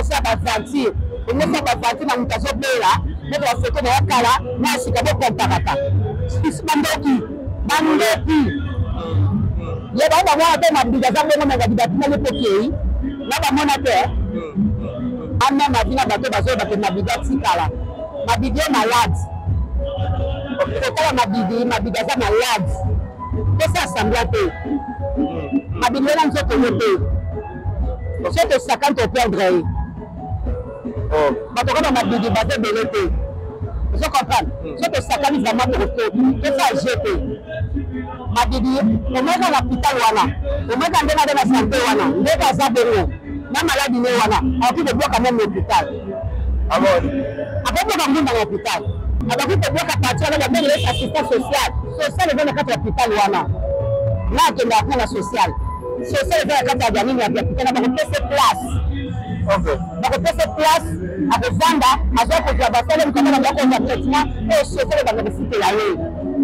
ça aventure on ne fait pas aventure na mutazo bela ne va photo na kala na sika bo comparata ismandoki bandoki ye ba ba wa te na bigaza ngo na bigaza na pokei na ba mona te ana na bina bato bazo ba te na bigaza kala ma bidio malade ma bigaza malade que ça semble peu ma bidio na nzoto yote c'est que 50 au perdre ma to ma bidio bato belete je comprends c'est que 50 vraiment pour que ça jeter ma bidio au moins dans l'hôpital wana au moins dans la santé wana ndeka za beno na maladie ne wana on peut le bloquer même l'hôpital alors après on va dans l'hôpital alors que tu bloquer partir avec la assistance sociale sociale dans le cadre l'hôpital wana là que la social social dans le cadre de la l'hôpital on va faire place OK donc on fait place à vendre à ce que tu vas faire le comment on va traitement et social dans le cité là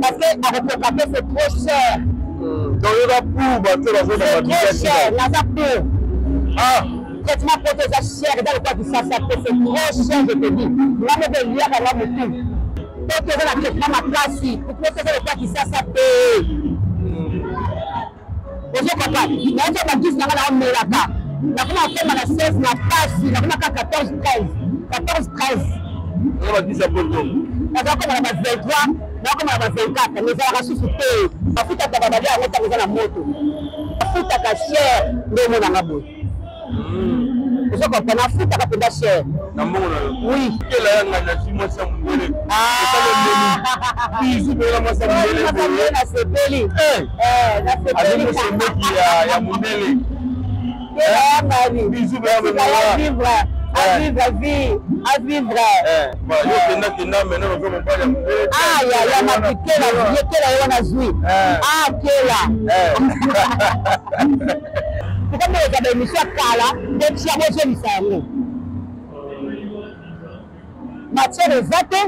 parce que avec le papier c'est trop cher donc il va pour battre la zone de trop cher la pour traitement protégé cher dans le cadre de ça c'est trop cher je te dis là me de lire dans la moto pour que la traitement ma place pour que le cas qui ça peut vous comprenez mais on va dire ça là on met là bas na kuna fait na 16 na passe na kuna 14 13 on va dire ça pour tout na comme on va 23 na comme on va 24 mais ça va susciter bafuta tababali on va na moto bafuta ka cher ndio mona ngabo vous comprenez bafuta ka penda cher na mona oui kela yanga na simo sa mwele bizu bela mo sa mwele na sepeli na sepeli ya mwele bisous à vivre ya makikela yekela yona zui kela kama ya bemisha kala ndekia bozo misango matière zate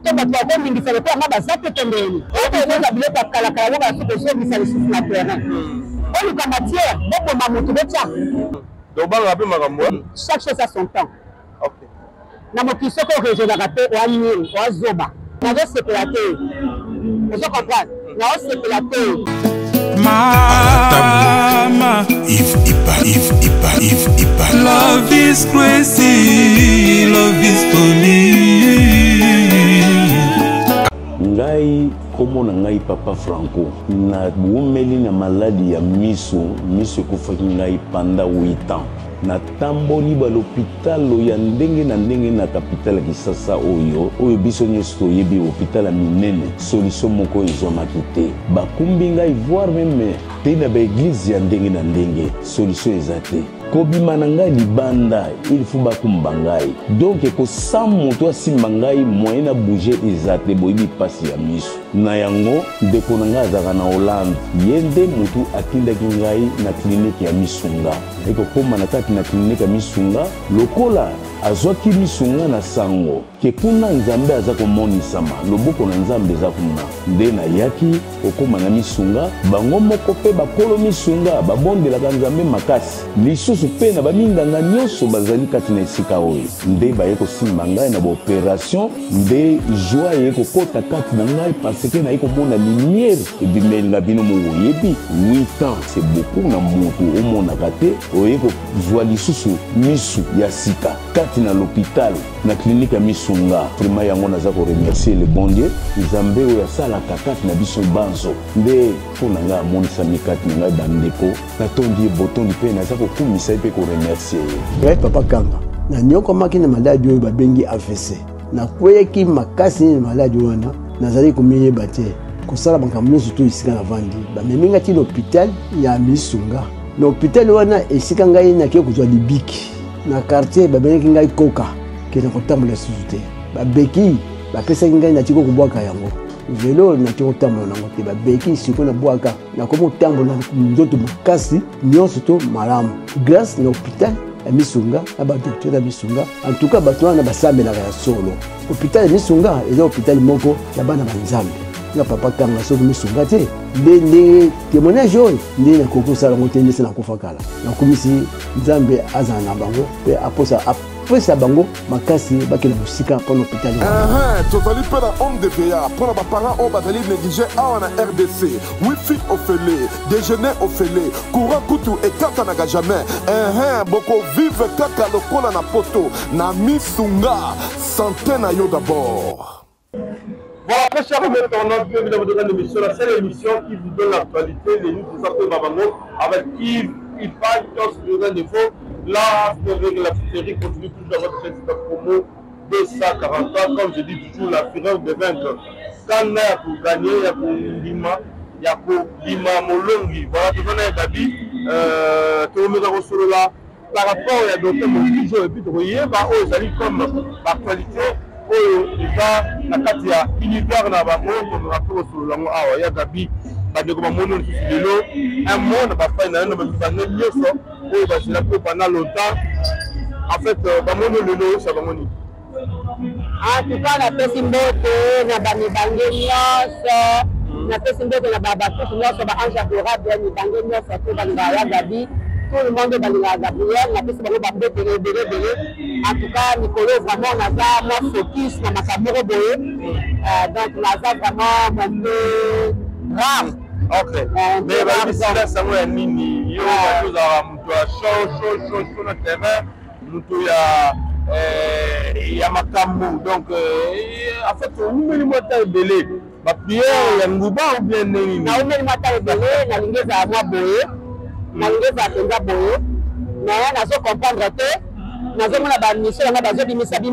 to batwa ko mingi sale ko ngaba zate tembeni oto ngoza bileta kala kala ngoba so misale sur la terrain on est matière beaucoup mamutu betia donc ba ngapi makambo chaque chose a son temps OK na mokiso ko réseau la raté wa nini wa zoba na va se plater vous comprenez na va se plater mama if love is crazy love is funny ngai komo na ngai papa Franco na buumeli na maladi ya miso ekufaki ngai panda 8 ans na tamboli ba l'hôpital ya ndenge na ndenge na capitale Kisasa oyo biso nyonso toyebi hôpital ya minene solution moko ezomaki te bakumbi ngai voir même te na ba église ya ndenge na ndenge solution ezate kobima na ngai libanda il faut bakumba ngai donc ko samu to asimba ngai moyen na bouger ezate boyebi pasi ya miso na yango ndeko na ngai azaka na Hollande yende mutu atindaki ngai na clinique ya Misunga eko koma na kati na clinique ya Misunga lokola azwaki misunga na sango ke kuna nzambe aza komonisama loboko na nzambe eza kuna nde na yaki okoma na misunga bango moko pe bakolo misunga babondelaka nzambe makasi lisusu pe na baminganga nyonso bazali kati na esika oyo nde baye kosimba ngai na baopération nde joie ye kokota kati na ngai parce que naye komona lumière ebimelinga bino moyebi 8 ans c'est beaucoup na moto omonaka te oye kozwa lisusu misu ya sika kati na l'hôpital na clinique ya Misunga vraiment yango naza ko remercier le bon Dieu nzambe oyo asalaka kati na biso banzo nde mpona nga amonisa mikati na ngai bandeko natondi botondi mpe naza kokumisa mpe ko remercier ye papa Kanga na nyoko maki na maladi oyo babengi AVC nakweyaki makasi na maladi wana nazali komiyeba te kosala makambo nyonso to esika na vandi bameminga ti l'hôpital ya Misunga na hôpital wana esika ngai nakie kozwa libiki na quartier babengi ngai koka ke na kotambola susu te babeki bapesaki ngai na tiko kobwaka yango velo na tiko kotambola nango te babeki siko na bwaka na komo tambola nzoto makasi nyonso to malamu grâce na hôpital ya Misunga na badocteur ya Misunga en tout cas bato wana basambelaka ya solo hôpital ya Misunga eza hôpital moko ya bana banzambe nga papa kanga soki misunga te nde témoignage oyo nde nakokosala yango te ndese nakufa kala nakomisi nzambe azala na bango mpe apesa bango makasi bakela mosika mpona hôpital tozali mpe na homme de veya mpona baparent oyo bazali néglige awa na RDC wifi ofele déjeuner ofele courant kutu ekatanaka jamais bokovive kaka lokola na poto na misunga santé na yo d'abord. Voilà, très chers amis, on a vu une émission, la seule émission qui vous donne l'actualité, les news de santé Babango, avec Yves, Ipan, Kios, le défaut. La série continue toujours dans votre petite promo 240 ans, comme je dis toujours, la fureur de vaincre. Quand il y a pour gagner, il y a pour Lima, il y a pour Lima Molongi. Voilà, tout le monde est d'habit, tout le monde est reçu là. Par rapport à d'autres mots, et puis vous voyez, ils allaient comme l'actualité. Déjà, la carte il y a univers na bango comme rapport sur lango awa ya gabi bandeko ba mono lelo un monde ba fa na ba bana nyoso o ba sila ko pendant longtemps en fait ba mono lelo ça ba moni en tout cas na pesi mbote na ba mibange nyoso na pesi mbote na baba tout nyoso ba anja dora bien mibange nyoso to ba ya gabi tout le monde va Gabriel, la piste va en tout cas, Nicolas vraiment Naza, moi focus dans ma caméra donc Naza vraiment un peu rare. Ok. Mais là, ça va être mini. Il y a chaud na terrain. Il y a ma caméra. Donc, en fait, on met le moteur belé. Ma prière, il y a Ngouba ou bien Néni. On met le moteur belé, na lingeza à moi boye. Nangeza penza boye na nazo comprendre te nazo mona ba mission na bazo bimisa de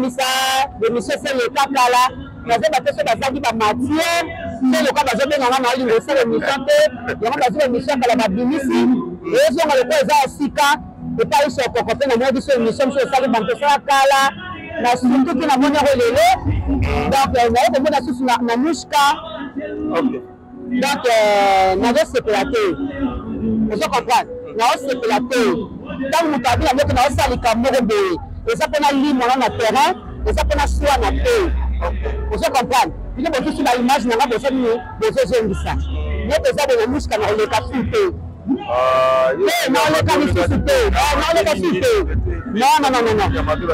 mission c'est le kakala nazo ba teso ba saki ba matière c'est le cas bazo benga na lingo c'est le mission te yango bazo mission kala ba bimisi ezo ngalo ko za sika et pas iso ko ko na modi so mission so sali ba teso kala na surtout que na mona relele donc na ko mona susu na mushka OK donc nazo sécurité. Vous comprenez? Nous avons sécurité. Quand nous avons dit que nous avons sali kamoro boye, et ça peut na ligne na terrain, et ça peut na soin na terre. Vous comprenez? Puis nous sur la image na besoin de ngisa. Nous besoin de musika na le kasuite. Non le kasuite. Non le kasuite. Non.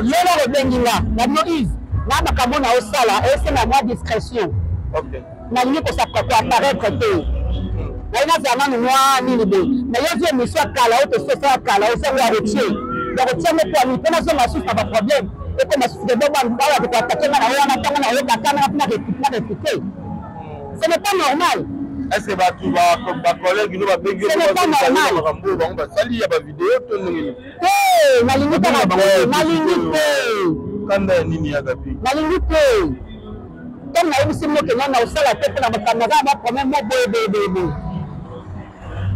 Yelo rebenginga. Na Moïse, na makambo na osala, et c'est na moi discrétion. OK. Na ligne ko ça ko apparaître te. Na zama noa nini be na yezo mission kala o te sofa kala o se wa retie donc tiens me pour lui na so masu pas problème et comme masu de boba ngala ko attaquer na wana tanga na yo katana na réputer ce n'est pas normal. Est-ce que va tu vas comme ba collègue nous va bengi ce n'est pas normal on va sali ya ba vidéo to nini na limite na limite kanda nini ya gapi na limite comme na yebisi mo ke na osala te na makamera ba problème mo boye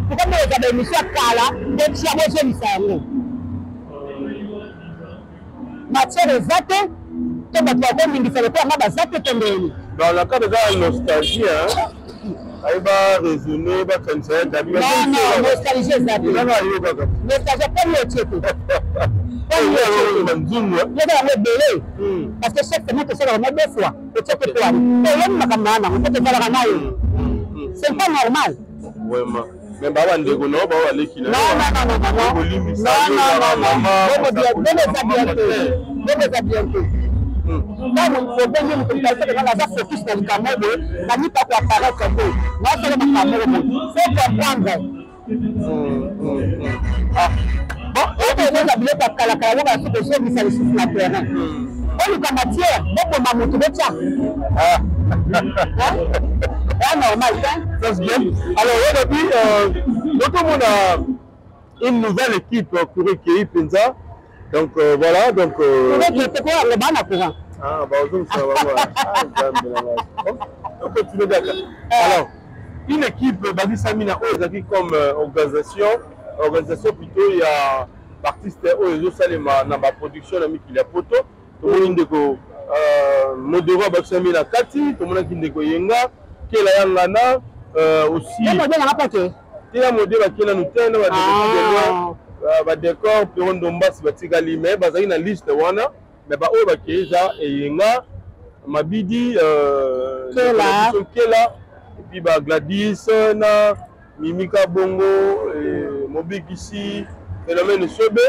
pourquoi vous avez mis ça là et tu as besoin de ça matière exacte tu vas trouver une différence on va ça tendeni dans le cas de la nostalgie il va raisonner va penser d'habitude non nostalgie exacte nostalgie pas le titre parce que chaque semaine tu seras deux fois et tu peux pas c'est pas normal vraiment. Mais bah ndeko no ba wale kina non normal, ça se bien. Alors aujourd'hui, notre monde a une nouvelle équipe pour Kei Penza. Donc voilà, donc. Ah, bah aujourd'hui ça va. Donc continue d'accord. Alors, une équipe Badi Samina Ozaki comme organisation plutôt il y a artiste Ozo Salema dans ma production la Mikili Poto. Tout le monde ndeko modéro Badi Samina Kati, tout le monde ndeko Yenga. La yangana aussi il y a modèle qui nous tient ba décor pour ndomba sibatika lime bazali na liste wana mais ba o ba keja e yenga mabidi kela puis bah Gladys na Mimika Bongo Mobikisi phénomène Sobe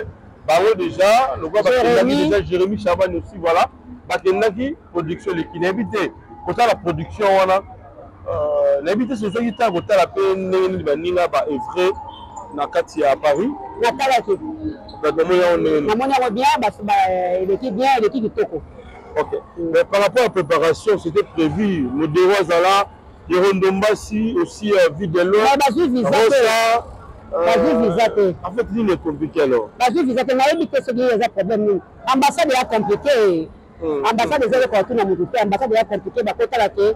bango déjà le gars déjà Jérémy Chaban aussi voilà bakendaki production l'équipe invité pour ça la production wana l'invité c'est ceux qui t'a voté la peine baninga ba vrai na kati à Paris na kala ki na monia bien parce que l'équipe bien l'équipe kitoko. OK mais par rapport à la préparation c'était prévu le Derozala Yerondombasi aussi vide l'eau bazu visate en fait il est compliqué alors bazu visate na éviter ce qui est problème ambassade est compliqué ambassade est ko tuna mutu ambassade est compliqué ba kota la ke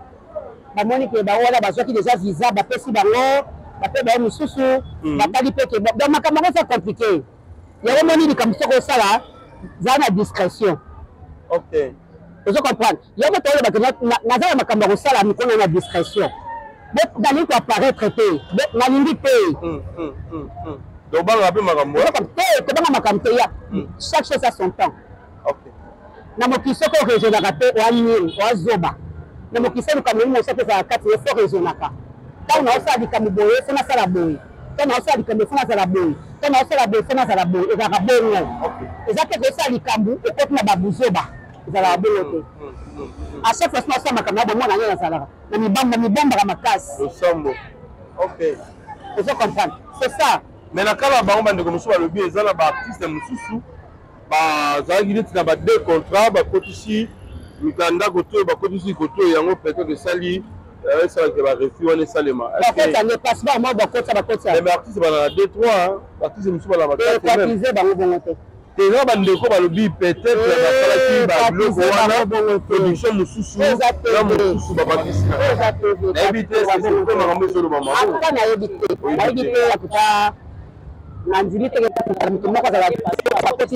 ba moni ke ba wala ba soki déjà visa ba pesi bango ba pe ba mususu ba tali pe ke ba makambo c'est compliqué ya moni ni comme ça ko sala za na discrétion. OK vous comprenez ya ko tole ba na za makambo ko sala mikono na discrétion d'aller pour apparaître na limite donc ba rappel makambo chaque chose a son temps. OK na mokiso ko régional pe wa nini wa zoba na mokiso ko kamwe mo sate za kati fo régional ka ta na osa dikamu boye fona sala boye ta na osa dikamu fona sala boye ta na osa boye fona sala boye eza ka bongo ezate ko sala dikamu ko na babuzoba ezala boye à chaque fois que je suis na sala na mibamba ka makasi Osambo. OK vous comprenez c'est ça mais na kala bango bande ko musu ba lobi ezala ba artiste mususu ba zaki neti na ba deux contrats ba kotisi mikanda koto ba kotisi koto yango peut-être sali ça que ba refi wana salema est-ce que ça ne passe pas moi ba kotsa mais artiste ba na 2 3 artiste musu ba la ba 4 même bango bongo te tena bandeko balobi peut-être basalaki babiloko wana production mosusu na mosusu babakisi nayebi te sespe makambo ezoloba makambo nayebi te akuta na nzili teke mutu moko azala bakoti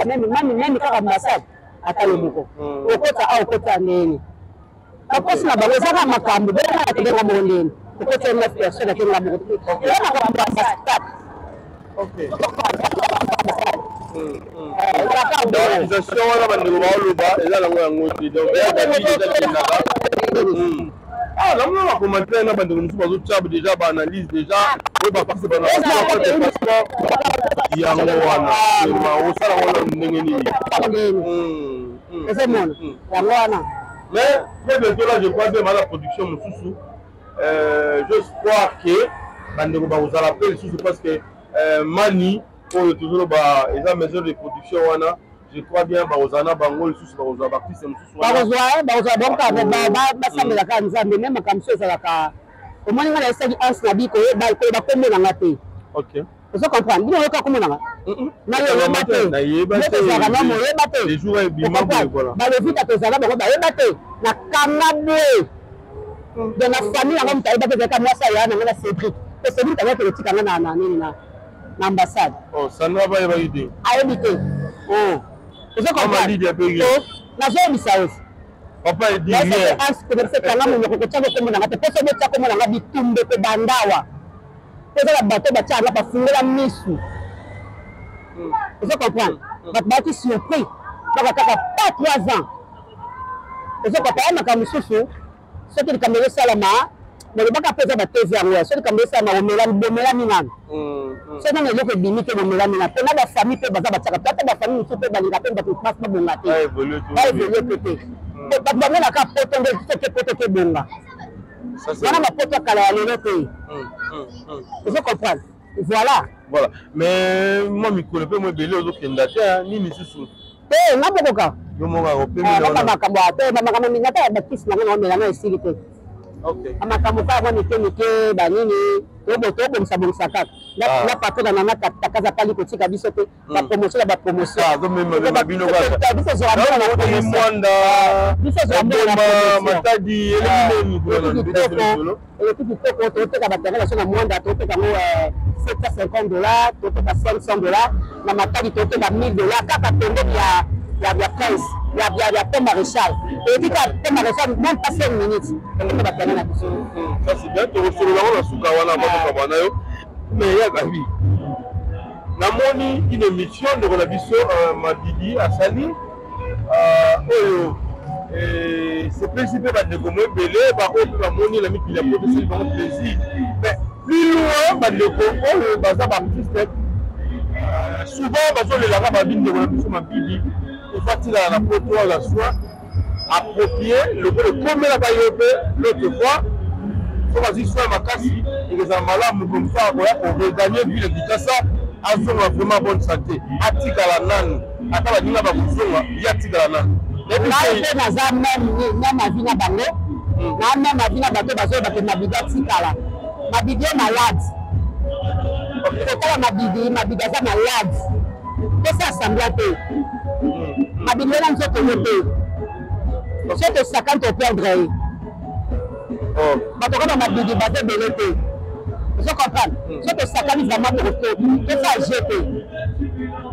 meme kaka ambasade ata loboko okota a okota ndeni bakosi na bango ezaka makambo benga atebenga moko ndeni okota 9 personnes akenga moko eza makambo ambasade. OK l'organisation wana bandeko baoloba eza nango yango te donc namona bacommentaire na bandeko mosusu bazotya déjà baanalyse déjà oyo bapartise bana passeport yango wana osala wana ndenge nini ezomona yango wana mais très bientôt là je crois bien la production mosusu je crois que bandeko bakozala pe lisusu parce que mani oyo toujours ba eza maison de production wana je crois bien bazana bango lisusu bazwa artiste mosusu bazwa donc basambela ka nzambe même makamso ezalaka omoni nga na esali anse na biko bakomonanga te. OK vous comprenez bino yoka komonanga nayeba te ezalaka na moyeba te balevita tozala bango bayeba te na kanga boye de na famille yango moto ayeba te ezalaka mwasi aya nanga na Cédric pe Cédric ayaka etikanga na nini na ambassade. Oh, ça ne va pas y aider. À éviter. Oh. Vous comprenez? La zone du South. Papa il dit rien. C'est quand même le côté de comme on a fait ça de comme on a dit tumbe pe bandawa. C'est la bateau bacha la pas fungela misu. Vous comprenez? Votre bâti surpris. Pas 3 ans. Vous comprenez makambo susu. Ce qui est comme le salama. Mais le bac à peser ma thèse à moi, c'est comme ça, on me l'a mis. C'est dans le lieu que limite, on me l'a mis. On a la famille, peut baser la famille, tout peut baser la peine, parce que passe pas bon matin. Ah, évoluer peut-être. Mais pas de la carte, on veut tout ce que tu bon là. Ça, c'est. On a ma pote à la pays. Vous comprenez? Voilà. Voilà. Mais moi, je ne connais pas, moi, je ne connais pas, ni mes sous. Eh, non, mon gars. Je m'en vais au pays. OK. Amakambo ka boni kenike banini tobo msabongisaka na patona na takaza pali kotika biso te ba promotion ba promotion ah comme même mabino ka biso zo amona na ko mwanda biso zo amona na matadi elimi ele tout toko to ka batanga na mwanda to ka mo $750 to ka $500 na matadi to ka $1000 kaka pende ya price ya Pont Maréchal et puis Pont Maréchal même pas 5 minutes ça c'est bien to solo la suka wana ba bana yo mais ya gabi namoni une émission de la biso Madidi Asali oyo c'est principal bandeko mo belé ba ko ba moni la mikili ya professeur ba plaisir mais plus loin bandeko o baza ba artiste souvent bazo le langa ba binde ko biso mabidi et fatila la photo la soie approprié le ko comme la bayope l'autre fois faut vas-y soit makasi et les amalamu comme ça pour regagner ville de Kinshasa azonga vraiment bonne santé atika la nani ata ba dinga ba kuzonga ya tika la nani Là, naza même avis na bango, na même avis na bato bazo bato mabida tikala. Mabidi est malade. Pourquoi mabidi est malade? Qu'est-ce que ça semble te? Mabidi est dans ce côté. C'est que ça quand on perdre. Bato comme mabidi bazo belete. Vous comprenez? C'est que ça quand vraiment pour tout. Qu'est-ce que ça jeté?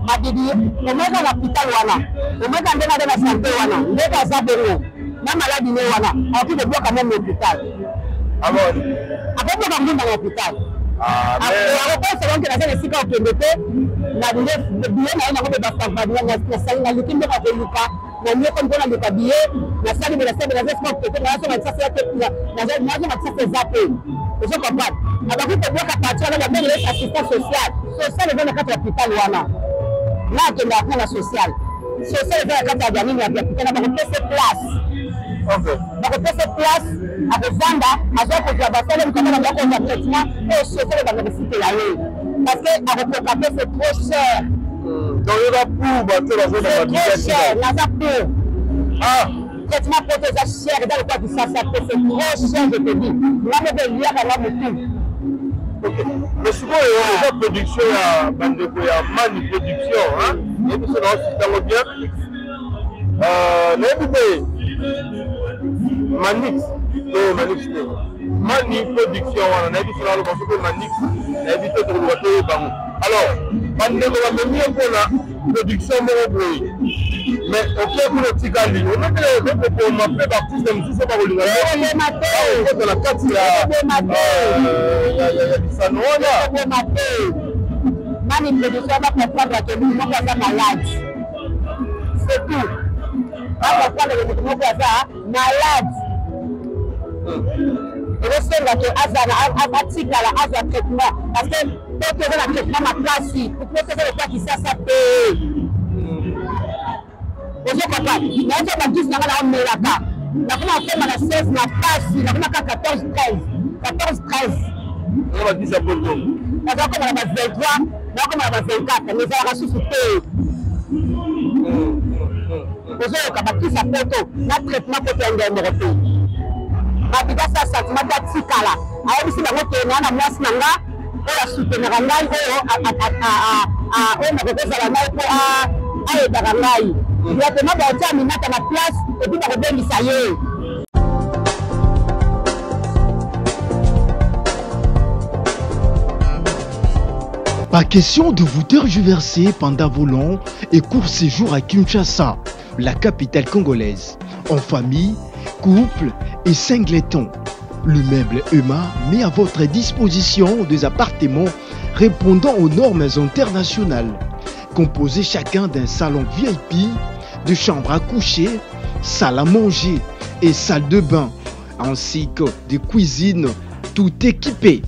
Mabidi, au moins dans l'hôpital wana, au moins dans la santé wana, ndeka zabero, na maladie ne wana, on peut le bloquer même l'hôpital. Ah bon? Après on va venir dans l'hôpital. Ah mais après c'est donc que la sécurité au Québec, na le billet na ngo ba fa ba na sali na likimbe ba peluka, na mieux comme dans le billet, na sali de la salle de la sport peut-être na so ça c'est na ça zappé. Vous comprenez? Alors que tu bloques à partir de la même assistance sociale. Social est dans le hôpital wana. Là, tu as la sociale. Social est dans le cadre de la ligne, tu as cette place. Donc, cette place, à Vanda, à ce que tu as fait, tu as un traitement, et social est dans le site là. Parce que avec le papier, c'est trop cher. Donc, il y a pour c'est trop cher, il y a pour. Ah! Traitement protégé cher, dans le cas du SASAP, c'est trop cher, je te dis. Là, je vais lire dans la boutique. Mais souvent, il y a une production, il y a mani production, hein? Et puis, c'est dans bien. Manix, mani production, on a dit que c'est le Manix, on a dit que c'est le Baron. Alors, on a mis un peu la production, mais ok, pour le Tigali, on a fait partie de nous, c'est pas le on la carte, il y a du Sanoana. Mani production va comprendre que nous sommes malades. C'est tout. On va prendre le mouvement malade. Et le seul que Azana Atikala a un traitement. Parce que pour que le traitement ma place, pour que le cas qui s'appelle. Vous comprenez? Mais on va dire que on est là-bas. On a fait 16, la passe, on a 14, 13. 14, 13. On va dire ça pour nous. On a 23, on a 24. Mais ça va ressusciter. Vous avez sa photo, notre traitement pour faire un européen. Mabida ça sentiment d'atikala. Alors si la moto est na mwasi nanga, on la soutenir ngai on a besoin la ngai pour a ngai. Il y a tellement de gens qui mettent à la place et puis on va ça y est. Pas question de vous tergiverser pendant vos longs et courts séjours à Kinshasa, la capitale congolaise, en famille, couple et singleton. Le meuble EMA met à votre disposition des appartements répondant aux normes internationales, composés chacun d'un salon VIP, de chambres à coucher, salle à manger et salle de bain, ainsi que de cuisine tout équipées.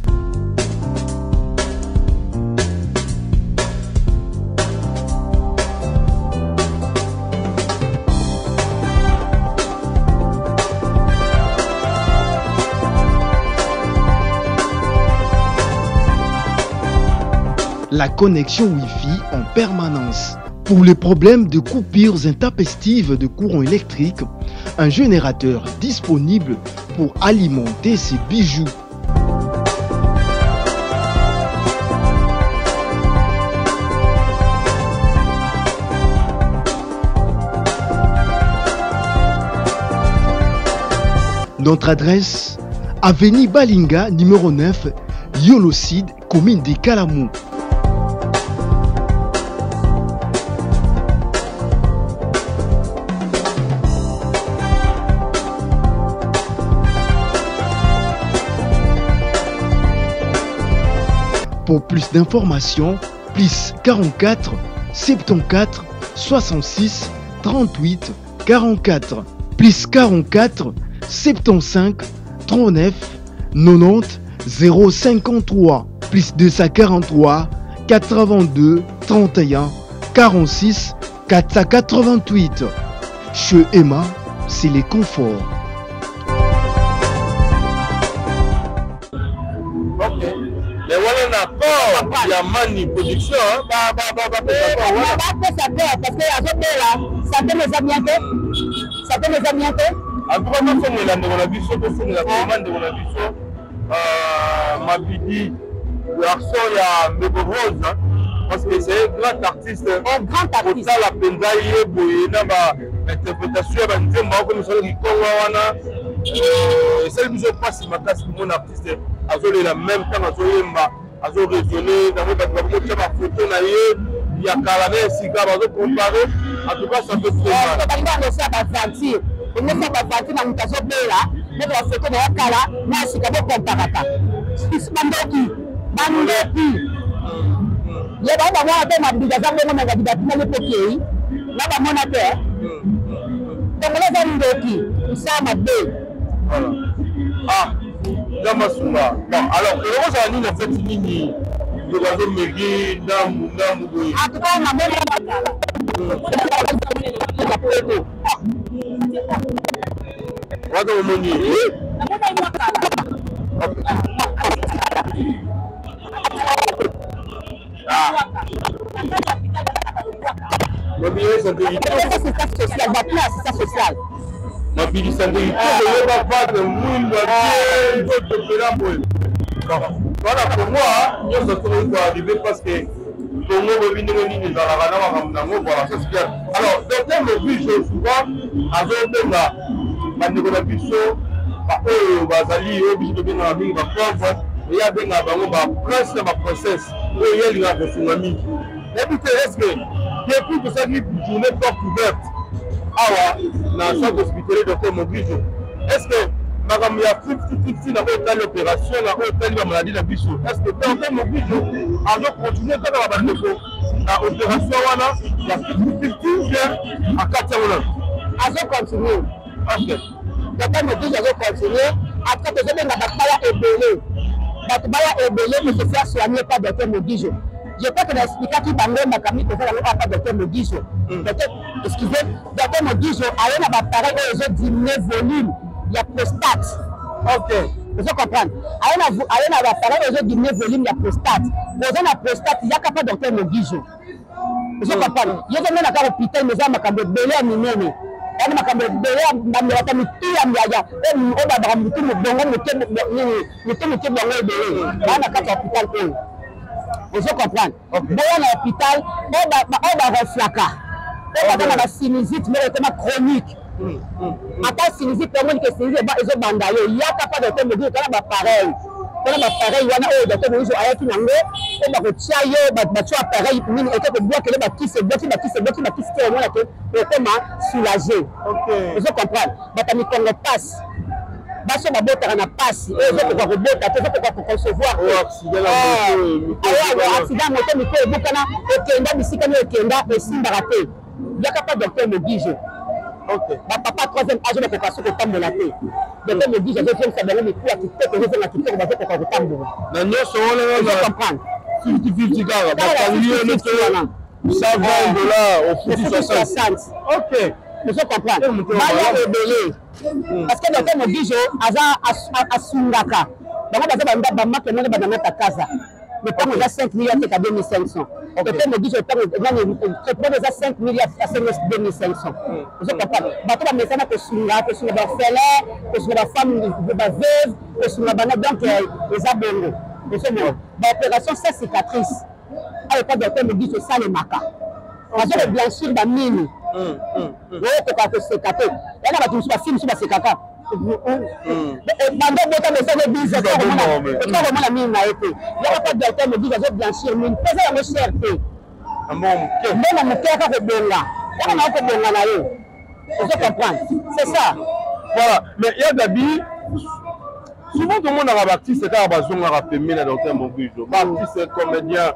La connexion Wi-Fi en permanence. Pour les problèmes de coupures intempestives de courant électrique, un générateur disponible pour alimenter ces bijoux. Notre adresse, avenue Balinga, numéro 9, Yolocide, commune de Kalamou. Pour plus d'informations, plus 44 74 66 38 44. plus 44 75 39 90 053 plus 243 82 31 46 488. Chez Emma, c'est les conforts. Ok. Mais voilà un accord, il y a Mani Production. Parce que ça peut les amianter. Ça peut les amianter. En tout cas, nous sommes là, on a vu ça, nous la commande, on a vu ça. Mabidi, le garçon, il y a Mego Rose, parce que c'est un grand artiste. Un grand artiste. Pour ça, la pendaille, il y a une interprétation, il y a une interprétation qui est celle qui se passe, c'est ma classe, mon artiste. Il a même temps, il a raisonné, dans ma photo, il y a Kalamé, Sika, il a comparé. En tout cas, ça fait très mal. On ne sait pas partir dans le cas de là, mais la photo de la Kala, mais c'est comme un comparata. C'est Bandoki. Il y a un moment où on a dit que on a dit là, on a terre. Donc, on a dit que ça m'a dit. Voilà. Ah, Damasuma. Bon, alors, le rose à nous, en fait, Nini, le oiseau Megui, Namou, en tout cas, on a même What do you mean? Voilà, pour moi, nous sommes arrivés parce que alors, docteur Mobutu, souvent, depuis que ça journée porte ouverte, est-ce que madame, il y a 50-50 dans l'opération, dans la maladie de Bissot. Est-ce que Dr Mobutu a continué dans l'opération, il y a 50-50 à 4 ans? A continué. Ok. Dr Mobutu a continué. Après que je viens de se faire soigner par Dr Mobutu. Je crois que l'explication qui m'a dit que c'est pas Dr Mobutu. Excusez, Dr Mobutu a un appareil où j'ai diminué volume. Il y a prostate. Ok. Vous comprenez? Il y a un appareil où j'ai diminué volume, il y a prostate. Pour la prostate, il y a capable de Dr Mobutu. Vous comprenez? Il y a un hôpital, mais il y a un bébé à Minene. Il y a un bébé à Minene. Vous comprenez? Dans l'hôpital, on va reflaquer. On va avoir la sinusite, mais elle est chronique. Attends, sinusite, tout le monde qui est sinusite, ils ont bandé. Il y a capable de te dire qu'il y a pareil. Il y a pareil, il y a un docteur qui a été nango, on va retirer, on va battre pareil, il y a que boire que les bâtis se bloquent, on va soulager. Vous comprenez? Mais quand on passe. Parce que la passe, et je peux recevoir. Accident moto, il y a capable de docteur Mobutu. Ok. Papa, troisième âge, je ne pas que de la paix. Docteur Mobutu, je viens de faire des coups à qui fait que je viens à qui fait que je vais comprendre. 50 $, 60. Ok. Je comprends. Parce que le temps me dit à Sungaka. Le temps me 5 milliards à 2500. Le temps me dit je prends déjà 5 milliards à 2500. Je comprends. Bateau mais ça n'a que Sungaka, que sur la femme, que sur la femme de la veuve, que sur la banane donc les abonnés. L'opération c'est cicatrice. À l'époque le temps me dit c'est ça le maca. Parce que le blanchir la mine. Oui, c'est pas que c'est caté. Elle a battu sur la film sur la sécata. Pendant que les gens disent que c'est vraiment la mine a été. Il n'y a pas de docteur me dit que je blanchir mine. Pesez la recherche. Même mon cœur a fait bon là. On a fait bon là. Vous comprenez? C'est ça. Voilà. Mais il y a d'habitude. Souvent, tout le monde a bâti, c'est quand on a fait le docteur Mobutu. Bâti, c'est comédien.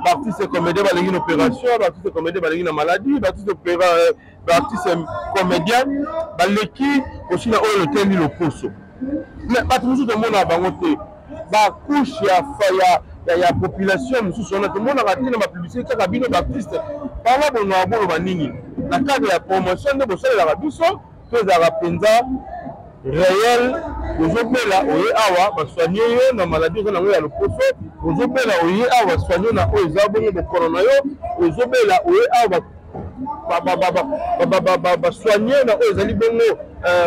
L'artiste comédien va aller une opération, l'artiste comédien va aller une maladie, l'artiste comédien va l'équipe aussi dans l'hôtel ni le poso. Mais pas toujours tout le monde a bangoté. Ba couche ya population mususu on a tout le monde a raté dans ma publicité kaka bino d'artiste. Par là bon na bon ba nini. Na cadre de la promotion de bossé la biso, to za rapenza réel ozopela oye awa baswanye yo na maladie na yo ya loposo ozopela oye awa baswanye na oyo eza bongo bokono na yo ozopela oye awa baswanye na oyo ezali bongo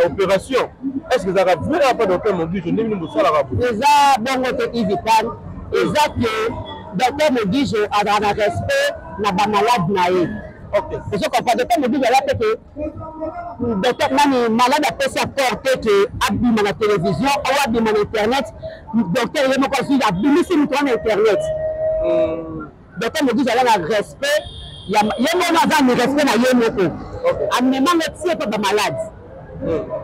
opération. Est-ce que ezalaka vrai pas docteur Mogijo ndenge bosalaka bo eza bongo te ivitan eza ke docteur Mogijo azala na respect na bamalade na ye. Ok. Je comprends. Docteur Mogijo alape ke docteur nani malade apesi aporte ke abima na télévision ou abima na internet docteur ye moko asi abimisi mutu na internet. Docteur Mogijo ala na respect ye moko aza na respect na ye moko amemanga tie pe bamalade.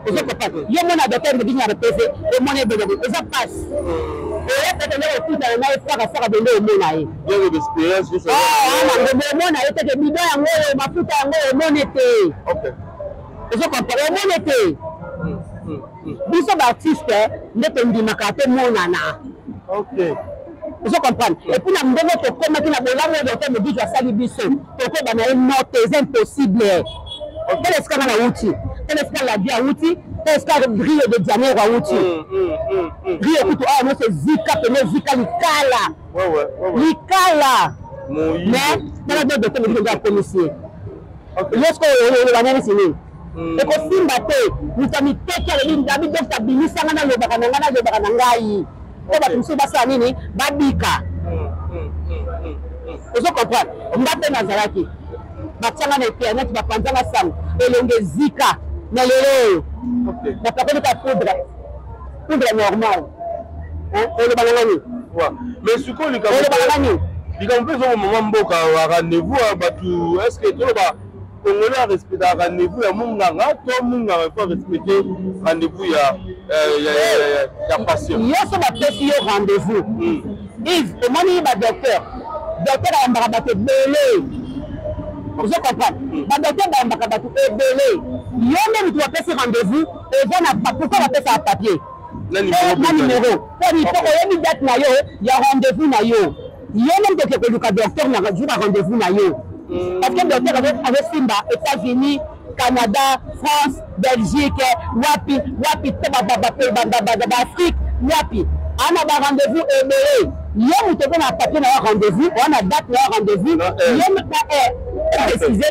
Je comprends. Ye moko na docteur Mogijo na repese emone ebelebe eza passe. Et peut-être que tout dans la histoire ça va donner au monde aí. Bien d'expérience sur ça. Le monde aí peut-être bidon yango mafuta yango monete. OK. Je comprends monete. Biso artiste ndeko ndimaka te monana. OK. Je comprends. Et puis na ndenge to koma ki na bolamo docteur me dit je sali biso. To ko bana note c'est impossible. Quel est-ce qu'on a outil? Quel est-ce qu'on a dit à outil? Est-ce qu'il y a Rio de Janeiro à outil? Rio Kutu, ah non, c'est Zika, Zika Likala. Likala. Mais, dans la deux docteurs, nous avons commissionné. Lorsqu'on va aller signer. Et qu'on s'y battait, nous avons fait que les David doivent stabiliser dans le Baranangai. On va pousser ça à Nini, Babika. Vous comprenez? On va faire Nazaraki. Batanga na internet, bapanzanga sang. Elonge Zika. Na lelo. Na pakoni ka poudre normale. Le bananani. Mais ce qu'on lui au moment mboka rendez-vous batu est-ce que tu ba Congolais respecter rendez-vous ya munganga to munganga faut respecter rendez-vous ya patient. Yo so ba pesi yo rendez-vous. Yves, le moni ba docteur a mbaka belé. Vous comprenez? Le docteur a mbaka belé. Yo même tu as pesi rendez-vous et on a pas pourquoi on a pesi un papier. Na numéro. Pour y date na yo, y a rendez-vous na yo. Yo même que le docteur na rendez-vous na yo. Parce que le docteur avait Simba, États-Unis, Canada, France, Belgique, Wapi, Afrique, Wapi. On a un rendez-vous et yo nous devons un papier na rendez-vous, on a date na rendez-vous. Yo me précisé.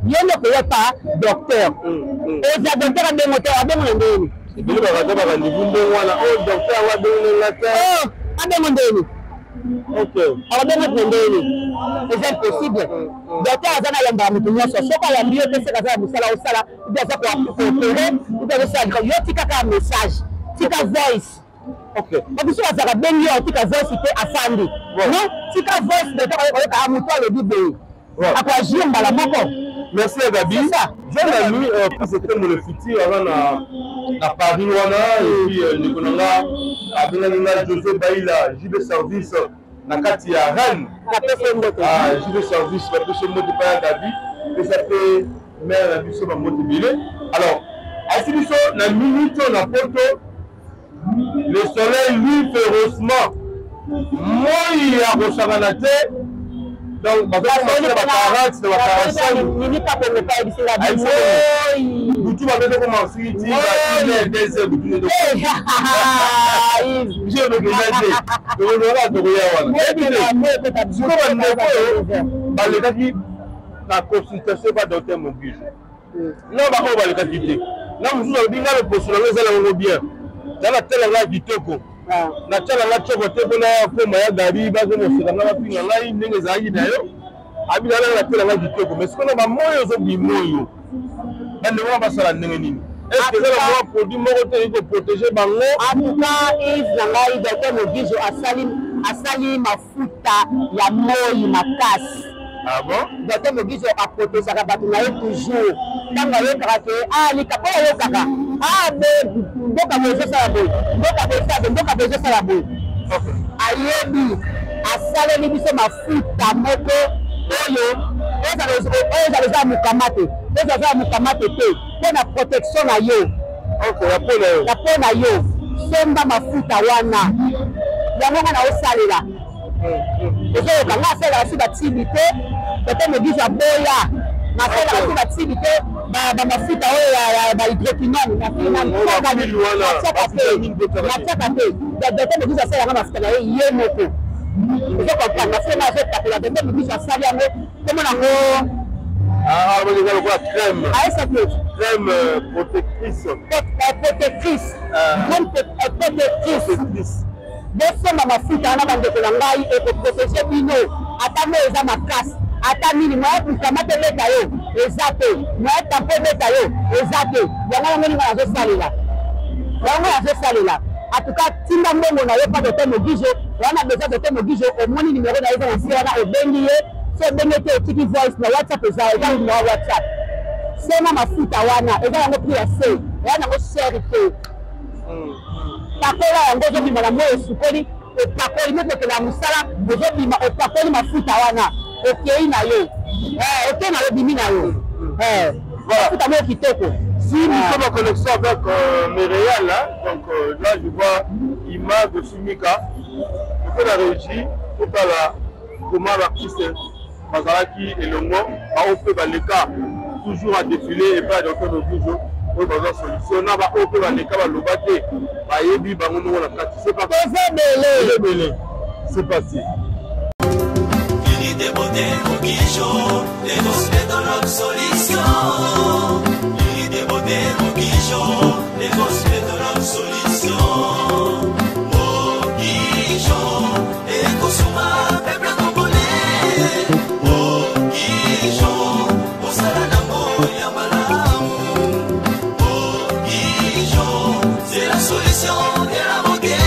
Yo ne peut pas docteur. Et le docteur a démontré à demander. Il va avoir rendez-vous de moi là. Oh docteur va donner la terre. A demander. OK. Alors c'est impossible. Docteur azana yamba mutu nyoso soko ya mbio pese kaza musala osala biasa kwa opérer ou ça yo tika ka message tika voice. OK. Parce que ça va bien yo tika voice te afandi. Non, tika voice docteur ka mutu le bibe. Akwa jimba la moko. Merci Gabi. J'ai lu c'était le futur avant à Paris et puis le Konanga avec José Baïla, JB Service na kati ya Rennes. JB Service la personne mot de pas Gabi et ça fait mère la biso ba motivé. Alors, à ce biso na minute on a photo le soleil lui férocement. Moi il a rechaganate. Donc, parce que c'est la 40, c'est la 45. Il n'est pas pour ne pas édifier la vie. Tu vas bien commencer, tu vas bien des heures, tu vas bien. Je vais vous dire, je vais vous dire, la consultation va docteur Mogijo. Non, on va le quitter. Là, vous avez bien le postulat, vous allez bien. Dans la telle là, du toko. Na tala la choko te bona ko maya gari ba zo mo sika na pinga ngai ndenge za yi dayo abi na la tala la ditoko mais sikono ba moyo zo bi moyo bande wa ba sala ndenge nini est-ce que ça va produit moko te ko protéger bango en tout cas Yves na ngai docteur Mogijo asali mafuta ya moyi makasi. Ah bon? Docteur Mogijo a protégé la batu na toujours tanga yo kaka ni kapo yo kaka ndoka bezo sala boy ndoka bezo sala boy ayebi asaleli biso mafuta moko oyo ezaleza mukamate ezaleza mukamate te mpona protection na yo ya mpona yo somba mafuta wana yango nga na osalela ozoyoka nga asalelaka si batili te Dr Mogijo aboya nasalelaka si batili te bamafuta oyo ya bahydroquinone natiaka te Dr Mogijo asalelanga mafuta na ye moko ozokomprendre nasenga azotakola Dr Mogijo asali yango komona ngo crème protectrice. Bosomba mafuta wana bandeko na ngai ekoprotege bino ata mo eza makasi ata nini moya kukamate beta yo eza te moya tampo beta yo eza te yango ninga nazosalela atuka tinda mbongo na yo pa Dr Mogijo wana besoin Dr Mogijo omoni numero na eza na si wana obengi ye so obenge te otiki voice na WhatsApp eza numero ya WhatsApp sema mafuta wana eza yango prix ya se eza yango cher te pakola yango ozobima na moyo esukoli opakoli mekokela mosala ozobima opakoli mafuta wana okei na yo okei na yo bimi na yo mafuta moyo kitoko. Si nous sommes en connexion avec Méréal, donc là je vois image de Sumika, on a réussi pour comment l'artiste Bazalaki et le mot a fait les cas toujours à défiler et pas Dr Mogijo pour avoir solution. On a fait les cas à l'obate, à Yebi, Bangono, on a pratiqué par c'est parti. Des beautés Mogijo, les gospels dans leur solution. Des beautés Mogijo, les gospels dans leur solution. Mogijo, et Kosuma, peuple congolais. Mogijo, Osalanamo, Yamalamu. Mogijo, c'est la solution de la moquette.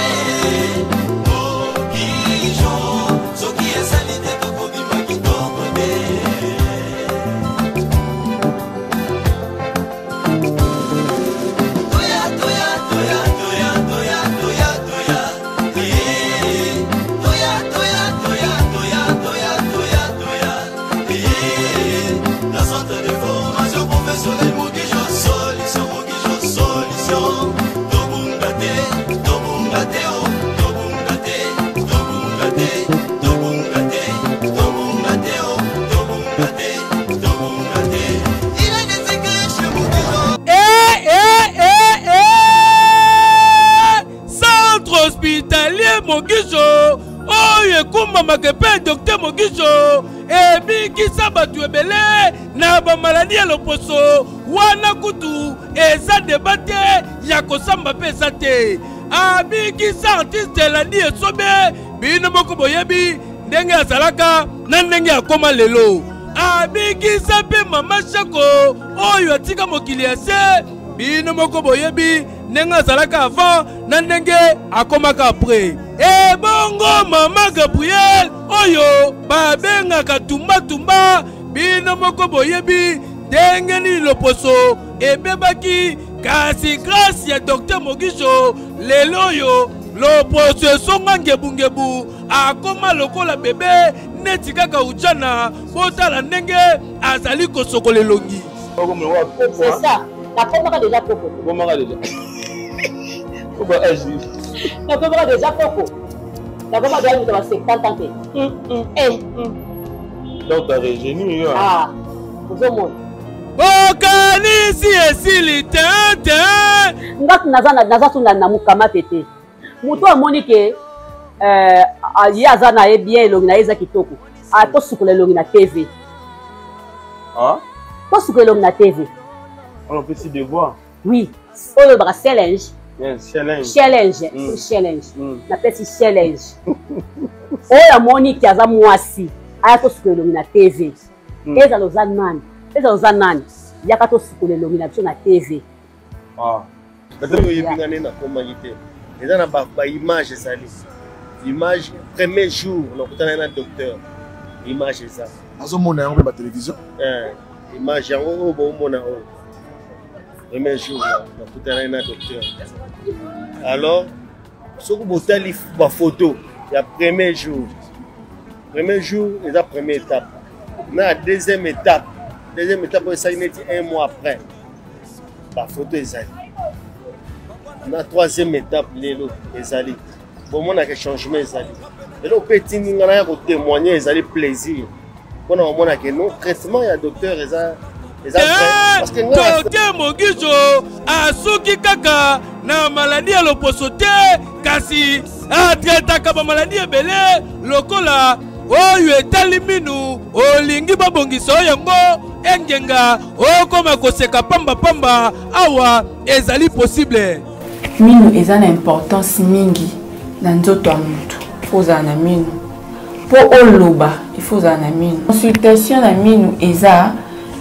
Hospitalier Mogijo, oye kumba makepe Dr Mogijo, ebikisa batu ebele na ba maladi ya loposo wana kutu eza debate ya kosamba pe eza te. Abikisa artiste elandi esobe bino moko boyebi ndenge azalaka na ndenge akoma lelo. Abikisa pe mama Shako oyo atika mokili ya se bino moko boyebi ndenge azalaka avant na ndenge akomaka après. E bongo mama Gabriel oyo babengaka tumba bino moko boyebi ndenge ni loposo ebebaki kasi grâce ya Dr Mogijo lelo oyo loposo esonga ngebungebu akoma lokola bebe neti kaka ujana botala ndenge azali kosokola elongi. C'est ça. La pomera déjà poco. Pomera déjà. Pourquoi agir? La pomera déjà poco. La pomera déjà nous avons 50 ans. Donc t'as régénu. Ah, vous au monde. Okanisi esili tete. Ngati naza tuna na mukama tete. Muto amoni ke yazana e bien elongi na eza kitoko. To sukula elongi na TV. Ah? To sukula elongi na TV. On peut s'y devoir. Oui. Oyo baka challenge. Yes, challenge. Challenge. Challenge. Na pesi challenge. Oyo amoni ki aza mwasi. Aya to sukula elongi na TV. Eza lozanani. Eza lozanani. Yaka to sukula elongi na biso na TV. Ah. Peut-être que yebingane na komagité. Eza na ba image ezali. Image premier jour on okutana na docteur. Image eza. Azomona yango ba télévision. Image yango bo mona o. Premier jour on okutana na docteur. Alors, ce que botali ba photo ya premier jour Premier jour, c'est la première étape. La deuxième étape, ça y est 1 mois après. La photo est allée. La troisième étape, les allés. Bon, on a un changement, les allés. Et là, on peut témoigner, les allés plaisir. On a que non, traitement, il y a docteur, parce que docteur Mogijo asuki kaka na maladie ya loposo te kasi atretaka ba maladie ebele lokola oyo etali minu olingi babongisa oyo yango engenga okoma koseka pamba awa ezali possible. Minu eza na importance mingi na nzoto ya mutu. Foza na minu po oloba ifoza na minu. Consultation na minu eza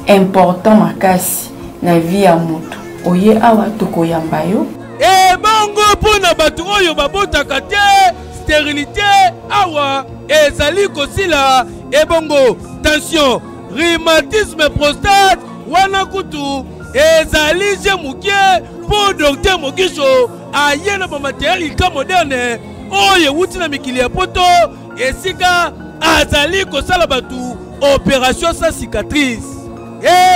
important makasi na vie ya mutu. Oye awa tokoyamba yo. Bongo pona batu oyo babotaka te stérilité awa ezali kosila ebongo tension rhumatisme prostate wana kutu ezali je mukie po docteur Mogijo aye na ba matériel ultra moderne oyo wuti na mikili ya poto esika azali kosala batu opération sans cicatrice.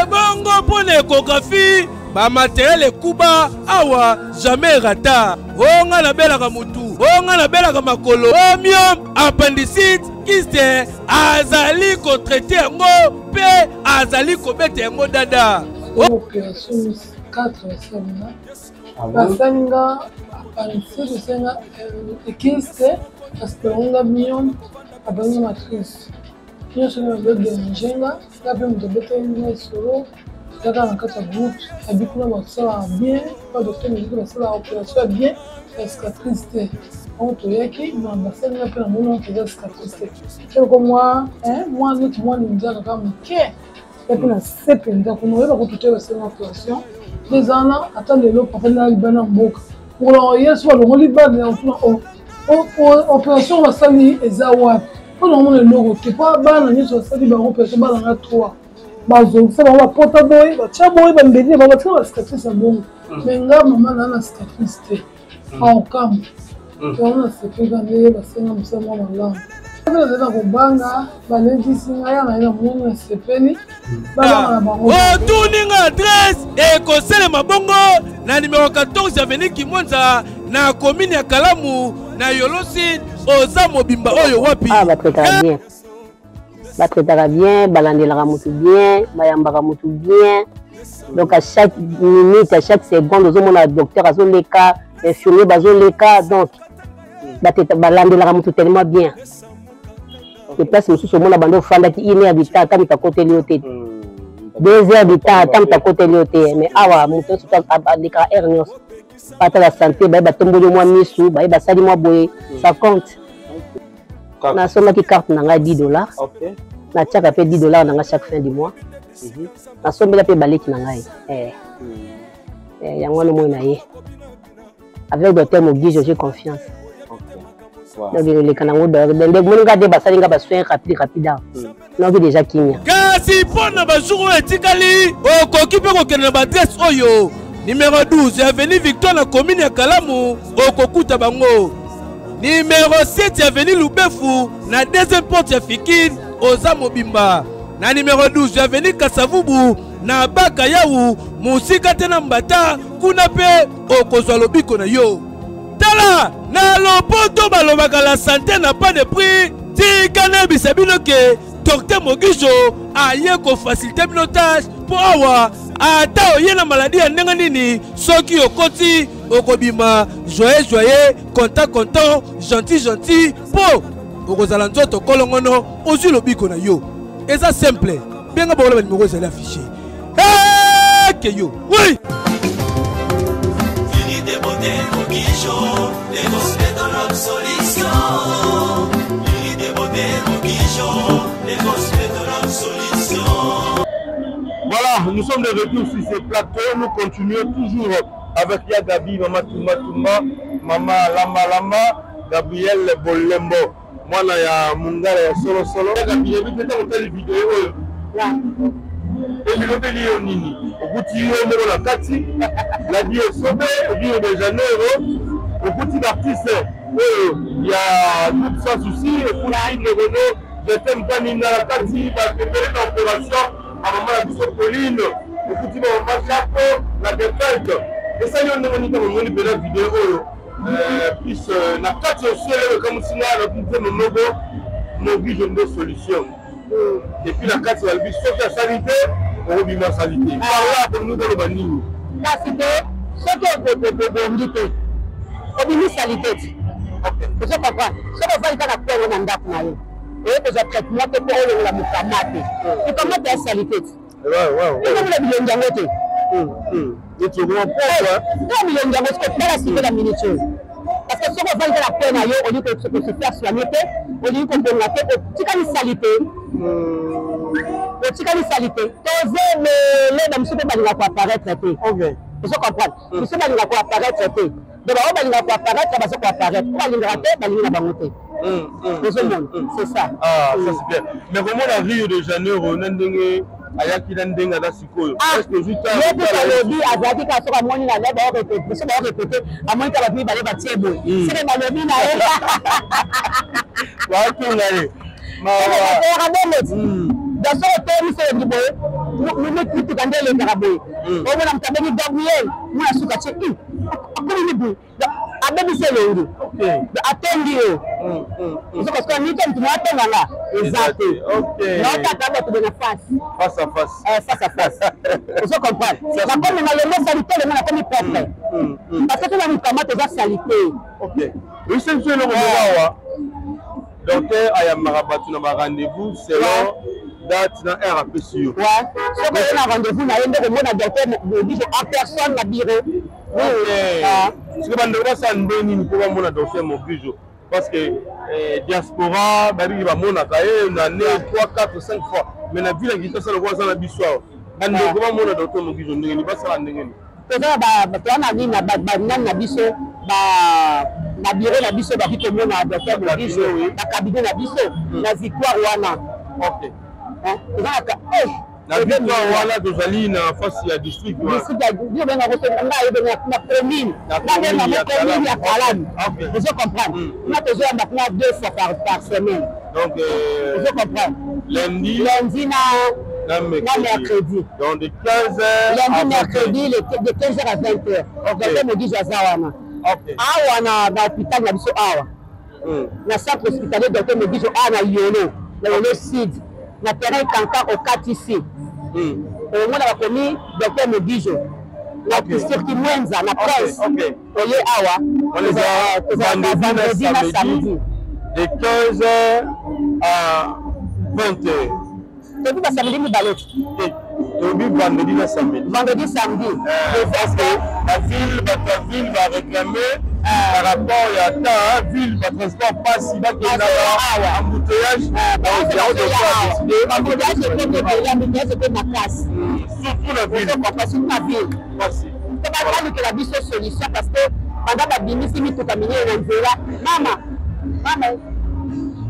Bongo pona échographie ba matériel ekuba awa jamais rata. Onga na belaka mutu, onga na belaka makolo, omium, appendicite, kyste, azali ko traiter yango pe azali ko bete yango dada. Opération 4 semaines. Basenga appendicite senga kyste, asperonga mium, abanga matrice. Kino sema bebe njenga, kape mtobete ni solo. Dans le groupe, il y a bien, pas de faire une opération bien, la cicatrice. On te dit que ma personne n'a pas de cicatrice. Comme moi, moi, notre moi, nous disons comme que et puis la CP, donc on va tout faire une opération. Les ans, attendez le pour faire la bonne book. Pour l'envoyer soit le Liban opération va salir et zawa. Pour le moment le logo, c'est pas ban, ni sur ça, il va opération ban dans 3. Bazo ça va porter boy va chaboy va mbedi va battre la cicatrice à bon mais nga maman na la cicatrice en cam on a se fait gagner la scène comme ça moi là ça va ko banga ba lendi singa ya na mwana sepeli ba na bango tuninga adresse et conseil mabongo na numéro 14 avenue Kimonza na commune ya Kalamu na Yolosi oza mobimba oyo wapi va très bien. Batraitaka bien, balandelaka mutu bien, bayambaka mutu bien. Donc à chaque minute, à chaque seconde, nous avons un docteur à zone cas, infirmier à zone cas, donc balandelaka mutu tellement bien. Et place nous sommes mon abandon fanda qui 1 heure de temps, tam ta côté lioté. 2 heures de temps, tam ta côté lioté. Mais awa mutu tout à leka hernios. Pas la santé, ba tombo de moi misu, ba sali moi boye, ça compte. Na soma ki carte na nga $10. OK. Na tchaka pe $10 na nga chaque fin du mois. Na soma la pe baleki na ngai. Yango no mo na ye. Avec docteur Mogijo, j'ai confiance. OK. Donc le kanango de ndek mo nga de basali nga ba soin rapide. Non déjà kimia. Kasi pona ba jour etikali okoki pe ko kena ba adresse oyo. Numéro 12 avenue Victor na commune ya Kalamu okokuta bango. Numéro 7 avenue Lubefu na deuxième porte ya Fikine oza mobimba. Na numéro 12 avenue Kasavubu na Baka Yawu musika tena mbata kuna pe okozwa lobiko na yo. Tala na lopoto balobaka la santé n'a pas de prix. Tikana bisabino ke docteur Mogijo aye ko faciliter binotage pour awa ata oye na maladie ya ndenge nini soki okoti okobima joyeux content gentil po okozala nzoto kolongono ozwi lobiko na yo eza simple benga bokola ba numéro ezali affiché ke yo oui Fini de beauté Mogijo les gospels dans leur solution Fini de beauté Mogijo les gospels dans leur solution. Voilà, nous sommes de retour sur ce plateau. Nous continuons toujours avec Yagabi, Mama Touma, Mama Lama, Gabriel Bolembo. Moi, là, il y a Mungala, il y a Solo. Yagabi, il y a peut-être une vidéo. Et je vais dire au Nini. Au bout de la Kati, la vie est sauvée, au Rio de Janeiro. Au bout d'artiste, il y a tout ça souci. Et pour la Renault, je t'aime pas Nina Kati, va préparer l'opération à maman la biso Pauline, au petit maman chapeau, la défaite. Et ça, on a une vidéo, plus la carte sociale, comme si on a mon logo, mon vision de solution. Et puis la carte, elle dit, sauf la sanité, on oublie ma sanité. Par là, pour nous, dans le banni. La santé, ce qui est de on oublie la sanité. Je comprends. Ce qu'on va faire la paix, on a un date. Et que je traite moi, pour la moukamate. Et comment tu as la sanité? Ouais. Et comment tu as la sanité? Et tu vois pourquoi? Non, mais il y a la cité la minute. Parce que si on va faire la peine ailleurs, au lieu de se faire soigner, au lieu qu'on peut la paix, tu as une salité. Tu as une salité. Tu as les dames, tu peux pas apparaître. Ok. Tu comprends? Tu sais pas quoi apparaître. Donc, on va apparaître, ça va apparaître. On va gratter, on va monter. C'est ça. Ah, ça c'est bien. Mais comment la Rio de Janeiro, ayaki na ndenga da sikoyo est-ce que juste à lobby azaki ka soka moni na leba o répéter so ba répéter amoni ka ba bi ba leba tiebo c'est ba lobby na e wa tu na e ma wa da so to mi se ndi boy mu me kitu kandele ngarabe o mona mtabeni Gabriel mu asuka che akuri ni bu abebi se lengi atendi yo parce que ni quand tu m'attends là exact OK non ta table tu donnes face à face vous comprenez la comme na le mot salité le na comme propre parce que tu vas nous commettre des salité OK oui c'est le wa docteur aya marabatu na rendez-vous selon date na RAPCU ouais ce que na rendez-vous na yende ko mona docteur dit en personne na bureau parce que bande ba sandeni ni ko ba mona docteur Mobijo parce que diaspora babi ba mona ka na ne 3 4 5 fois mais na ville qui ça le voit ça na biso bande ko ba mona docteur Mobijo ndenge ba sala ndenge ni peut-être ba to na ni na ba na biso ba na bureau na biso ba kito mona docteur Mobijo ba cabinet na biso na victoire wana OK la victoire wala tozali na fasi ya district wa ndio bana ko nga na commune na commune ya Kalani vous comprenez na tozo amba na 2 fois par semaine donc vous comprenez lundi na mercredi donc de 15h lundi mercredi de 15h à 20h donc me dit jazawana awa na hôpital na biso awa na centre hospitalier docteur me dit na Yolo Sud na terrain Kanka au 4 ici au moins la commis docteur Mobijo la circuit Mwenza na presse oye awa on les a vendredi na samedi de 15h à 20h tu peux samedi mi balot vendredi na samedi parce que la ville va réclamer par rapport à ta ville de transport pas si bas que là embouteillage c'était ma classe surtout la ville que la biso solution parce que pendant la bimisi mi tukamine na nzela mama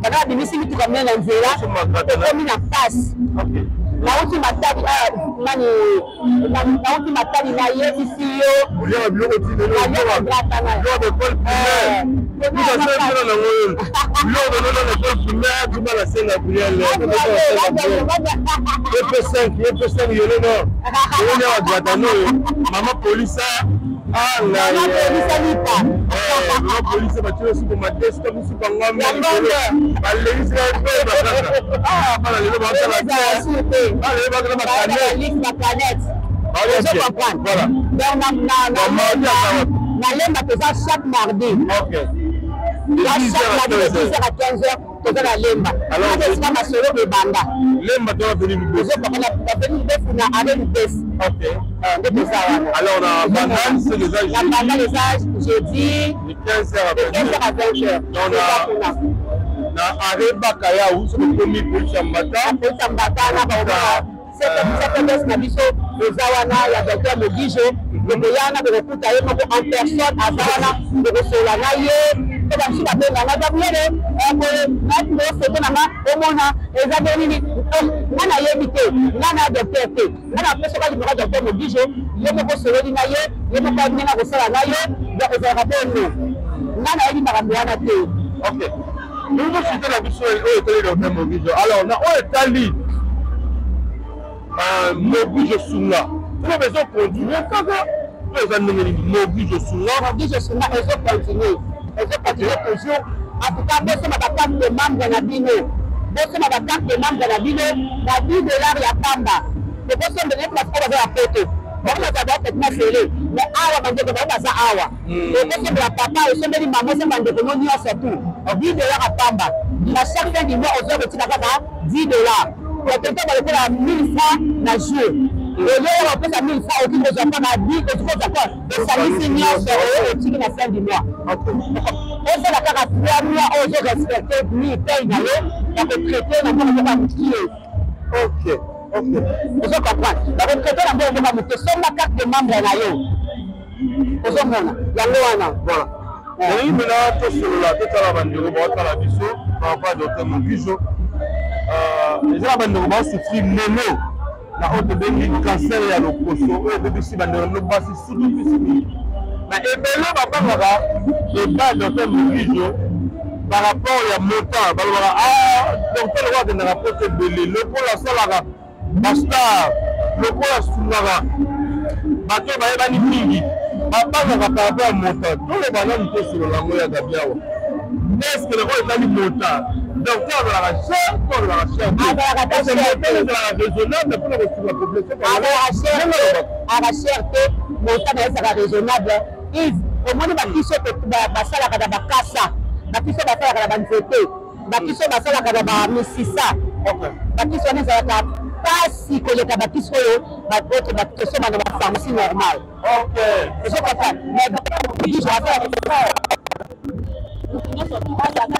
pendant la bimisi mi tukamine na nzela comme na passe nauti matali nauti matali na yesi siyo ulia biloko tino no de col primaire ni ba sala na ngoyo biloko no na col primaire kuma la senga prière EP5 yolo no yolo wa dwatano mama polisa mama polisa lipa mama polisa batyo su ko matesta su ko ngombe balengisa ko bana lelo ba sala allez, va dans ma planète. Je comprends. Voilà. La lemba faisait chaque mardi. Ok. Chaque mardi de 10h à 15h, faisait la lemba. Alors, c'est pas ma solo de banda. Lemba, tu vas venir nous bosser. Je comprends. La venue de avec une baisse. Ok. Alors, on a banane, c'est les âges. La banane, les âges, jeudi. De 15h à 20h. Donc, on a. Na areba kaya uso komi polisi mbata na ba cette base na biso ozawana ya docteur Mobijo de yana de kuta ye moko en personne azawana de resola na ye to ba sika benga na dabere ko na foto na ma omona eza nini na yebite na docteur te na pesa ka libera docteur Mobijo ye moko sololi na ye moko abina na kosala na ye donc eza rabeno na yebi makambo wana te OK nous vous citez la mission au docteur Mogijo. Alors, on est allé Mogijo Sunga. Vous avez besoin de continuer. Vous avez Mogijo Sunga. Mogijo Sunga, ils ont continué. Ils ont continué toujours. En tout cas, vous avez ma carte de membre de la Bino. Vous avez ma carte de membre de la Bino. La vie de l'art, il y a Pamba. Et vous avez donné la photo de la photo. Vous avez peut-être fait mais awa bande ko ba za awa et que c'est la papa et c'est même maman c'est bande ko non surtout $10 à Pamba la chaque fin du mois aux autres tika kaka $10 et peut-être ba la 1000 francs na jour et là on peut ça 1000 francs au qui nous pas 10 et tout d'accord et ça lui signe au tika na fin du mois et c'est la kaka 3 mois aux autres respecter ni paye na yo pour traiter na pour pas qui OK. Vous comprenez? La retraite, on va vous montrer sur la carte de membre na yo. Vous comprenez? Voilà. Oui, mais là, tout sur la tête à la bande de robot à la vision, par rapport à Dr Mogijo. Les gens bande de robot souffrent mono. La haute béni cancer et à l'opposition. Et depuis si bande de robot c'est surtout plus. Mais et bien là, papa là, et pas Dr Mogijo. Par rapport à montant, par rapport à Dr le roi de la porte belé, le pour la salle Basta, le quoi soulava, bateau va y mingi, papa va par rapport à montant, tous les ballons étaient sur la moya d'Abiawa. Est-ce que le roi est allé montant? Donc, on va la recherche, on va la recherche. C'est raisonnable pour la population. À la recherche, montant sera raisonnable. Yves, au moins, il faut que la casa, la question va faire la banquette, la question va faire la messissa. La question est pas si que les tabacs sont dans la pharmacie normale. Ok. Je comprends. Mais je vais faire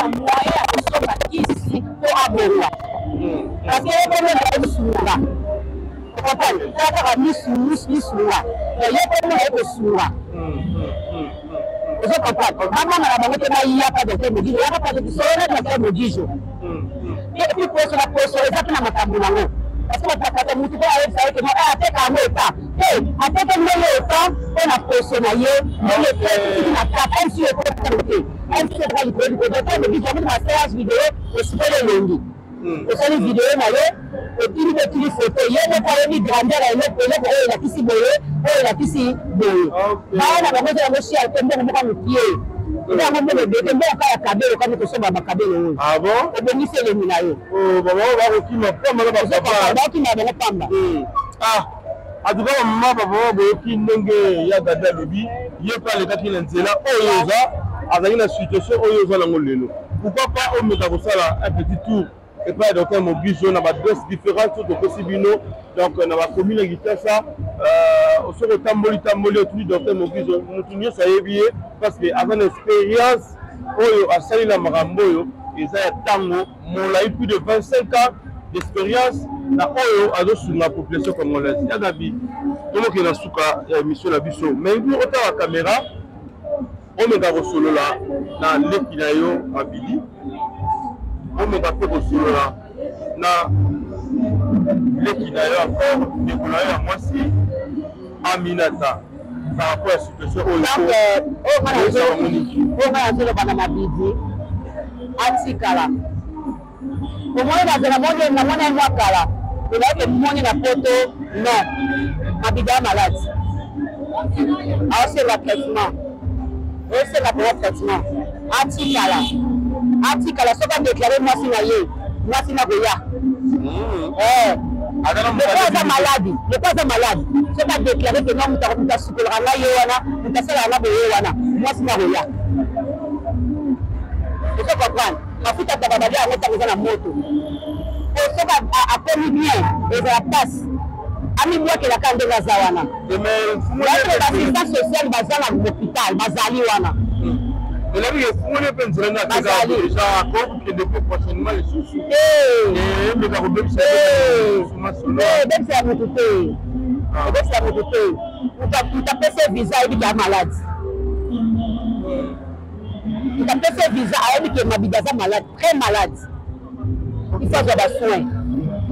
un moyen à ce ici pour avoir. Parce que les gens sont là. Vous comprenez? Il y a mis sous là. Il y a je comprends. Maman n'a pas de temps, il n'y a pas de temps. Et puis, pour ça, exactement ma table. Parce que je ne sais pas si je suis là. On a personnaillé, on a tapé sur le côté. On se fait le côté. On a fait une vidéo, et c'est pas le lundi. On fait une vidéo, et puis on a une photo. Il y a une parole de grandeur, il a qui s'y boye, il a qui s'y boye. On a besoin de la chien, on a le pied. On a besoin de la cabelle, comme on se bat la cabelle. Ah bon? On a besoin de l'éminayo. Oh, maman, on va reculer ma femme, ah, en tout cas, maman, papa, qui n'engue ya dada lobi, il pas les gars qui n'engue là, oyoza, avec une situation oyoza la moleno. Pourquoi pas au mettre un petit tour et pas Dr Mogijo, on a deux différentes sortes de possibilités. Donc, on a commune qui ça, au sur le tamboli autour de Dr Mogijo, nous ça y est bien parce que avant l'expérience, oyo a sali la maramboyo, et ça y a tango, on a eu plus de 25 ans d'expérience. Na oyo azo sur la population congolaise ya gabi comme que na suka ya mission la biso mais pour autant la caméra on me ga solo là na leki na yo abili on me ga ko solo là na leki na yo encore de ko na yo moi si Aminata par rapport à la situation oyo on va dire bana mabidi antikala au moins dans la monde na mona moi kala il a que mon na photo non Abida malade ah c'est la traitement et c'est la pour traitement antikala ça va déclarer moi si na goya le pas malade c'est pas déclarer que non muta sukolanga yo wana muta sala na boye wana moi si na goya tu comprends mafuta tababali a ngota na moto et ça va appelé bien et la passe ami moi que la kande gazawana mais l'assistance sociale bazala à l'hôpital bazali wana et là il faut les penser na déjà comme que depuis prochainement les sous et mais la problème c'est même c'est à mon côté c'est à mon côté tu t'appelles ce visa et tu es malade tu t'appelles ce visa et tu es malade très malade il faut avoir soin.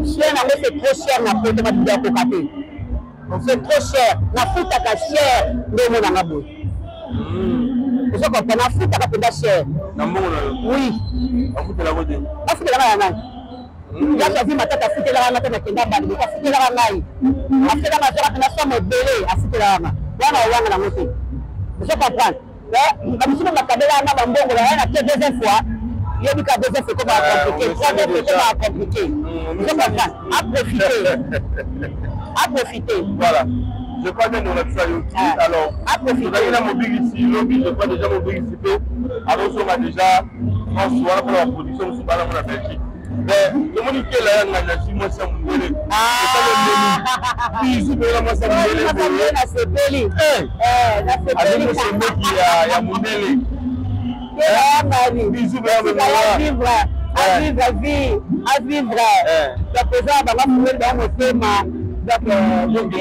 C'est trop cher na pote ma côté. C'est trop cher. Na futa ka cher ndo mona ngabo. Vous comprenez na futa ka penda cher. Na mona. Oui. afutelaka ngai yachoisi matata afutelaka nga te nakenda bali afutelaka ngai afutelaka azwaka na somo ebele afutelaka nga wana owanga nango te ozo comprendre bamisusu bakabelaka nga bambongola ya na te deuxième fois yebi ka deuxième fois koma compliqué troisième fois koma compliqué ozo comprendre à profiter voilà. Je crois bien que nous avons alors, vous avez la mobilité, lobby, je crois déjà mobilité. Alors, on a déjà François pour la production, nous sommes là pour la Belgique. Mais le monde qui est là, on a dit, moi, c'est mon bébé. C'est pas le bébé. Bisous, mais là, moi, c'est mon bébé. C'est bébé. Avec moi, c'est moi qui a mon bébé. Bisous, mais là, à vivre. À vivre. Donc, déjà, on va me thème. Donc,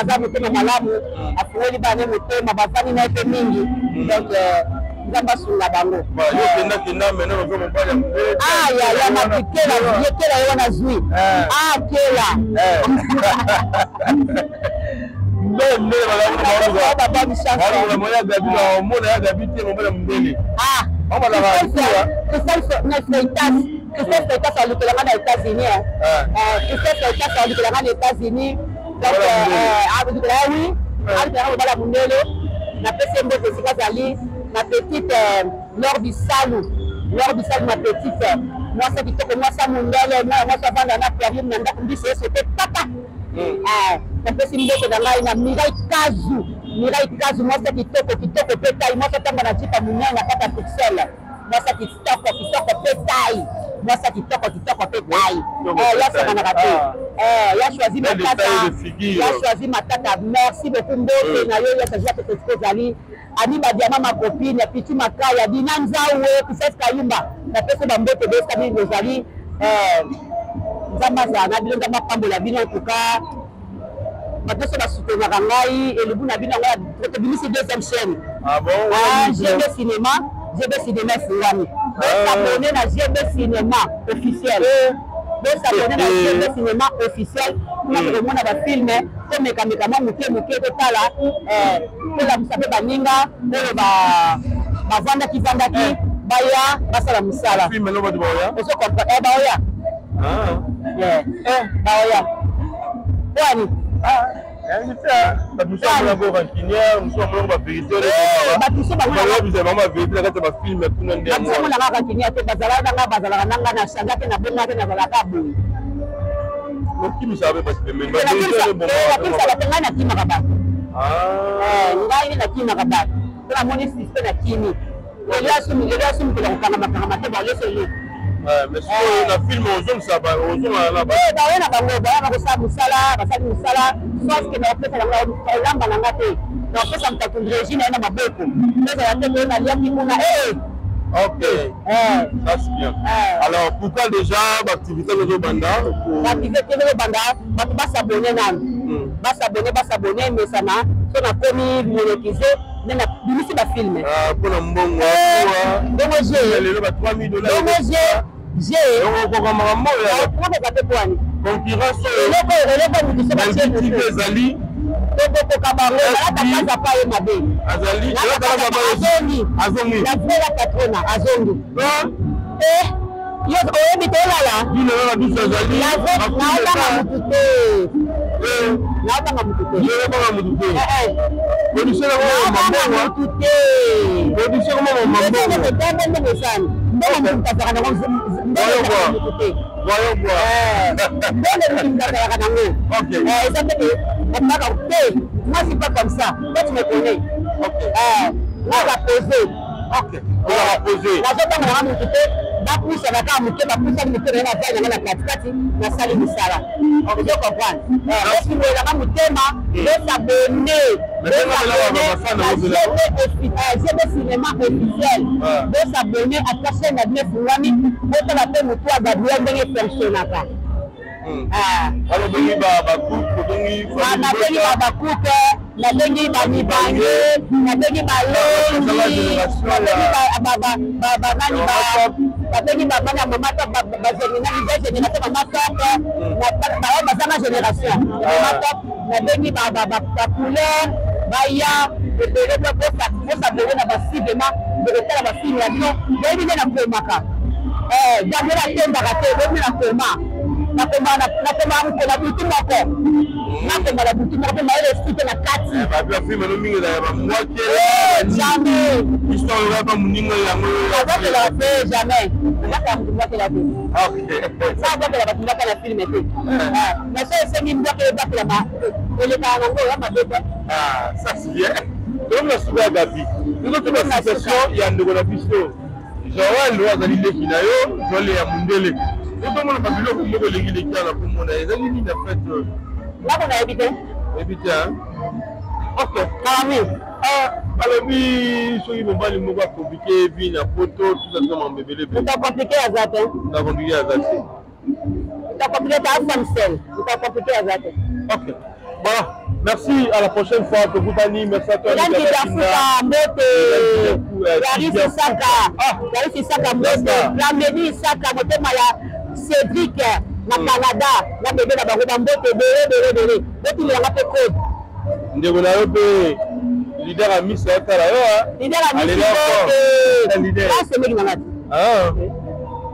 aza motema malamu afungoli bana motema bafani na ete mingi donc nzamba sunga bango ya makikela yekela yona zui kela baba mishanso moya gabi na mona ya gabi te mo bana mbele Christophe Freitas a lutté aux États-Unis. Christophe Freitas a lutté aux États-Unis. Donc, oui, la Mundelo, la PCMB de Sikazali, ma petite Laure Bissalou, ma petite. Moi, ça dit que moi, ça Mundelo, moi, ça va dans la plurium, c'était papa. La PCMB de la Mirai Kazu, moi, ça dit que pétail, moi, ça tombe dans la jipa Mundelo, la papa pixel. Moi, ça dit que pétail. Moi, ça qui toque pétail. Là, ça m'a raté. Il a choisi ma tata. Il a choisi ma tata. Merci beaucoup. Il a choisi ma tata. Ani Badiama, ma copine, et puis tu m'as dit, il a dit, Nanza, oui, tu sais ce qu'il y a. La personne m'a dit, tu sais ce qu'il y a. Zamaza, na bilo ngama pambola bino en tout cas. Maintenant, ça va soutenir Rangai et le bout n'a bien c'est deuxième chaîne. Ah bon? GB Cinéma. GB Cinéma Fouani. S'abonner à GB Cinéma officiel. S'abonner à GB Cinéma officiel. Pour que le monde a filmé. Comme les caméras, muke total. Pour la Moussabé Baninga. Pour la Vanda qui vanda qui. Baya, Basala Moussala. Film, non, pas de Baya. On se comprend. Baya. Baya. Fouani. Nous sommes là pour Rancinière, nous sommes là pour vérité. Nous sommes là pour vérité, nous sommes là pour film. Nous sommes là pour Rancinière, nous sommes là pour Bazala, nous sommes là pour Shanga, nous sommes là pour Bazala. Donc, qui nous savait parce que nous sommes là pour Bazala. Nous sommes là pour Bazala. Nous sommes là pour Bazala. Nous sommes là pour Bazala. Nous sommes là pour Bazala. Nous sommes là mais si on a filmé aux hommes, ça va, aux hommes là-bas. Oui, bah, on a ça, Moussala, sauf que nous faisons la lampe à la maté. Nous faisons ta régime, on a beaucoup. Nous avons la liapi, on a ok, ça c'est bien. Alors, pourquoi déjà l'activité de Banda? L'activité de Banda, on va s'abonner, mais ça m'a, on a commis, monétisé. Mais la publicité va filmer. Pour le bon j'ai concurrence Azali voyons voir. Moi, c'est pas comme ça. Toi, tu me connais. On va poser. Ok. On va poser. La zone on va monter. Bakou ça va pas monter. Bakou ça monter dans la taille dans la plateforme. La salle de Sara. On peut comprendre. Est-ce que vous avez monté ma? De s'abonner. GB Cinéma officiel. De s'abonner à la chaîne de Nefouami. Pour la paix, toi, Gabriel, de fonctionner pas. Alors, bengi babakou, bengi babakou, na bengi bamibange, na bengi balongi, na bengi babana mamata bazama génération, na bengi bacouleur, baya, pour s'abonner na basibema, de retard à la filiation, de na pomaka. jambe natendaka te bomi nakoma na butu moko nakomba na butu moko mayele esite na kati jamais azakela pe jamais azakela mutu mbakela te sa azakela bato mbakela filme te mais so esengi mbakela ebakela elekaka nango ya mabe te ça c'est bien donc la suka gabi ndoto na situation ya ndeko na biso Joël azali leki na yo Joël ya mundele otomona babiloko moko elengi leki na komona ezali nini na fait lako na ebite ok kalami alobi soki mobali moko akomplike vi na poto tuzazama mbebele utakomplike aza te utakomplike aza te utakomplike ta asamsel utakomplike aza te ok voilà merci à la prochaine fois Tokutani merci à toi Yaris Isaka Mbote Lamedi Isaka motema ya Cédric na Canada na bébé na bango Mbote bere beti ya pe code ndeko na yo pe leader à Miss Atala yo leader à Miss leader là c'est mec ngati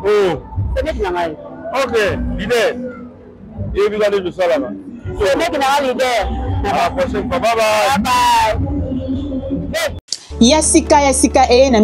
oh c'est mec ngati ok leader et vous allez de ça là-bas c'est mec ngati leader à la prochaine fois bye bye Yasika na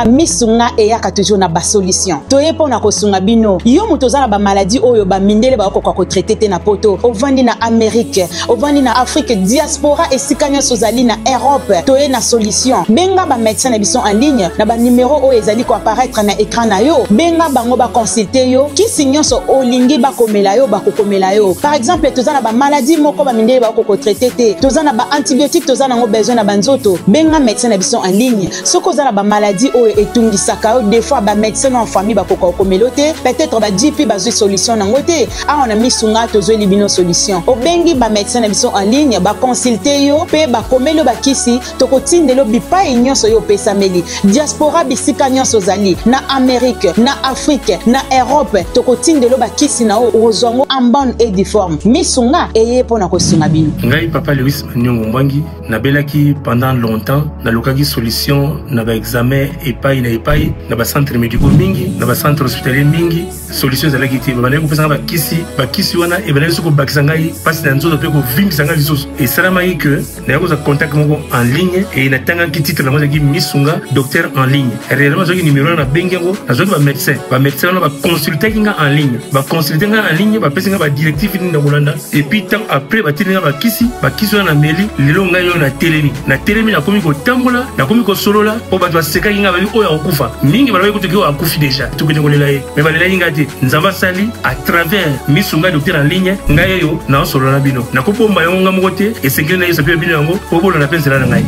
misunga eyaka toujours na ba solution toye pona kosunga bino yo muto za na ba maladie oyo ba mindele ba ko traiter te na poto ovandi na Amérique ovandi na Afrique diaspora esika nyonso zali na Europe toye na solution benga ba médecin na biso en ligne na ba numéro oyo ezali ko apparaître na écran na yo benga bango ba consulter yo kisi nyonso olingi ba komela yo ba kokomela yo par exemple toza na ba maladie moko ba mindele ba ko traiter te toza na ba antibiotique toza na ngo besoin na banzoto benga médecin na biso en ligne soko za na ba maladie oyo etungisaka yo des fois ba médecin en famille ba koko komelote peut-être ba GP ba solution na ngote a on a misunga tozo libino solution obengi ba médecin na biso en ligne ba consulter yo pe ba komelo ba kisi tokotindelo bipa nyonso yo pesameli diaspora bisika nyonso zali na Amérique na Afrique na Europe tokotindelo ba kisi na ozongo en bonne et due forme misunga eye pona kosunga bino ngai papa Louis Manyongo Mbwangi nabelaki pendant longtemps na lokaki solution na ba examen epai na ba centre médicaux mingi na ba centre hospitalier mingi solution ezalaki te babandaki kopesa ba kisi wana ebandaki soko bakisa ngai pasi na nzoto mpe kovingisa ngai lisusu esalamaki ke nayaki kozwa contact moko en ligne e natangaki titre nango ezalaki misunga docteur en ligne réellement nazwaki numéro wana nabengi yango nazwaki bamédecin wana baconsultaki nga en ligne baconsulte nga en ligne bapesi nga badirective nini na kolanda epuis ntango après batili nga bakisi wana na meli lelo ngai oyo natelemi nakomi kotambola nakomi kosolola po bato basekaki nga babi oyo akokufa mingi balobaki kotoki oyo akufi deja tokende kolela ye me balelaki nga te nzambe asali à travers misunga docteur en ligne ngai oyo naosolola na bino nakopomba yango nga moko te esengeli na yeso mpe bino yango po bolona mpe nzela na ngai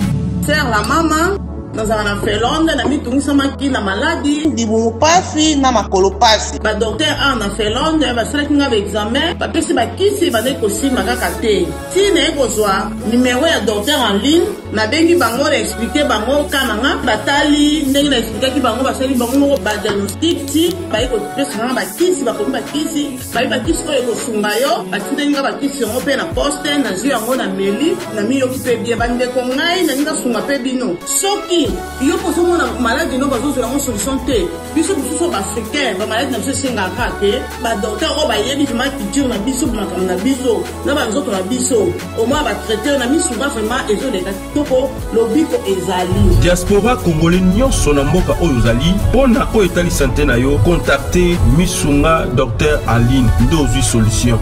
ser la mama nazala na felonde na mitungisamaki na maladi dibumu pasi na makolo pasi badokter a na felonde basalaki nga baexamen bapesi bakisi bandeki kosimba kaka te ti naye kozwa nimero ya docteur en ligne nabengi bango na explike bango kananga batali ndenge na explikaki bango basali bango moko badiagnostic ti bayi kopesa nga bakisi bakomi bakisi bayi bakisi oyo ekosunga yo batindeli nga bakisi yango mpe na poste nazwi yango na meli na miyoki mpe bie bandeko ngai nalingi nasunga mpe bino soki yo kozomona maladi no bazozela ngo solution te biso mosusu baafricain bamaladi na biso esengaka te badokter oyo bayebi vraimen culture na biso makambo na biso na banzoto na biso omoi batraite na misunga vraimen ezoleka kitoko lobiko ezali diaspora congolais nyonso na mboka oyo ozali mpona oyo etali sante na yo contacte misunga docteur en ligne nde ozwi solution.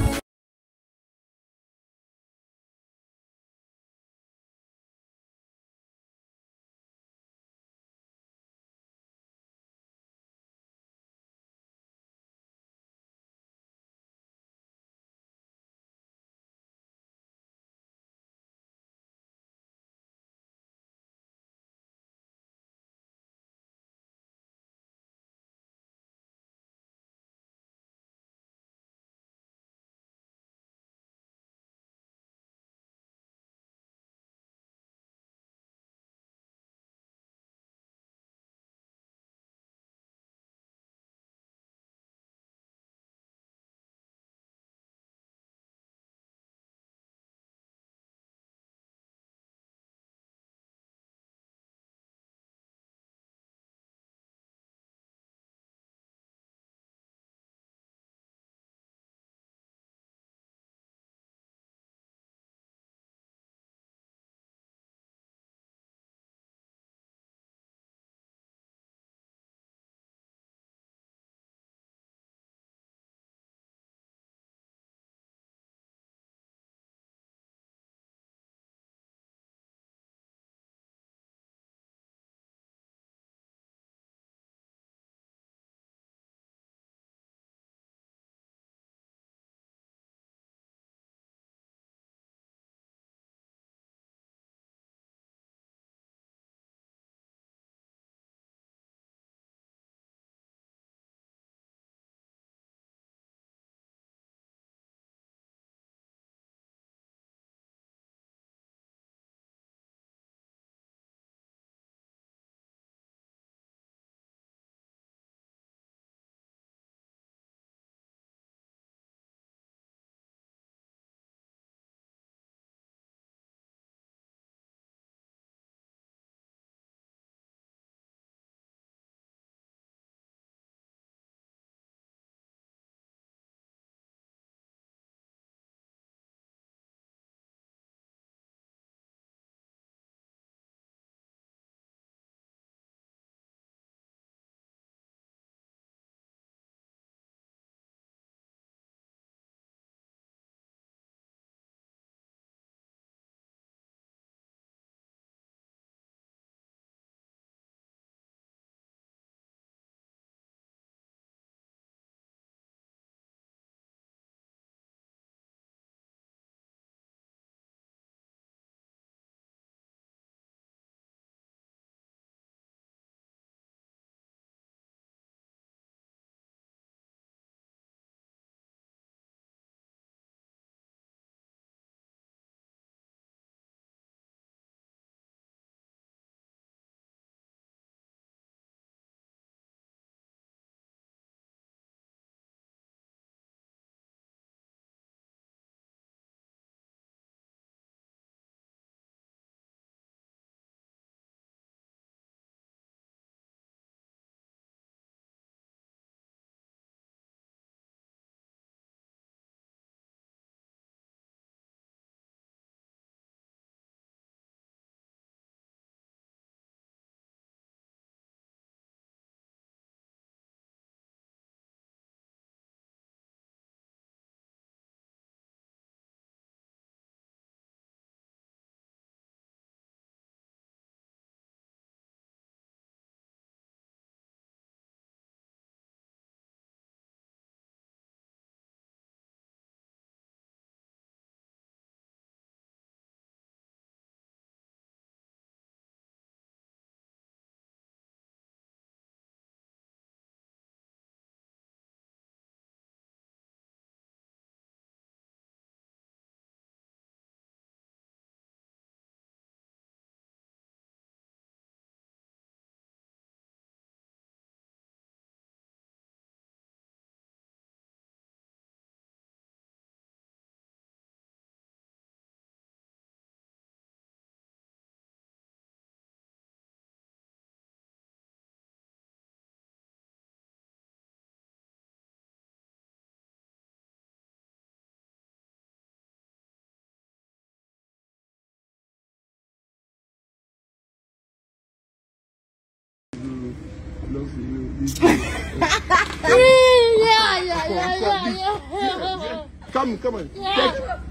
Come on.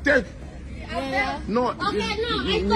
Take. No. Okay, no.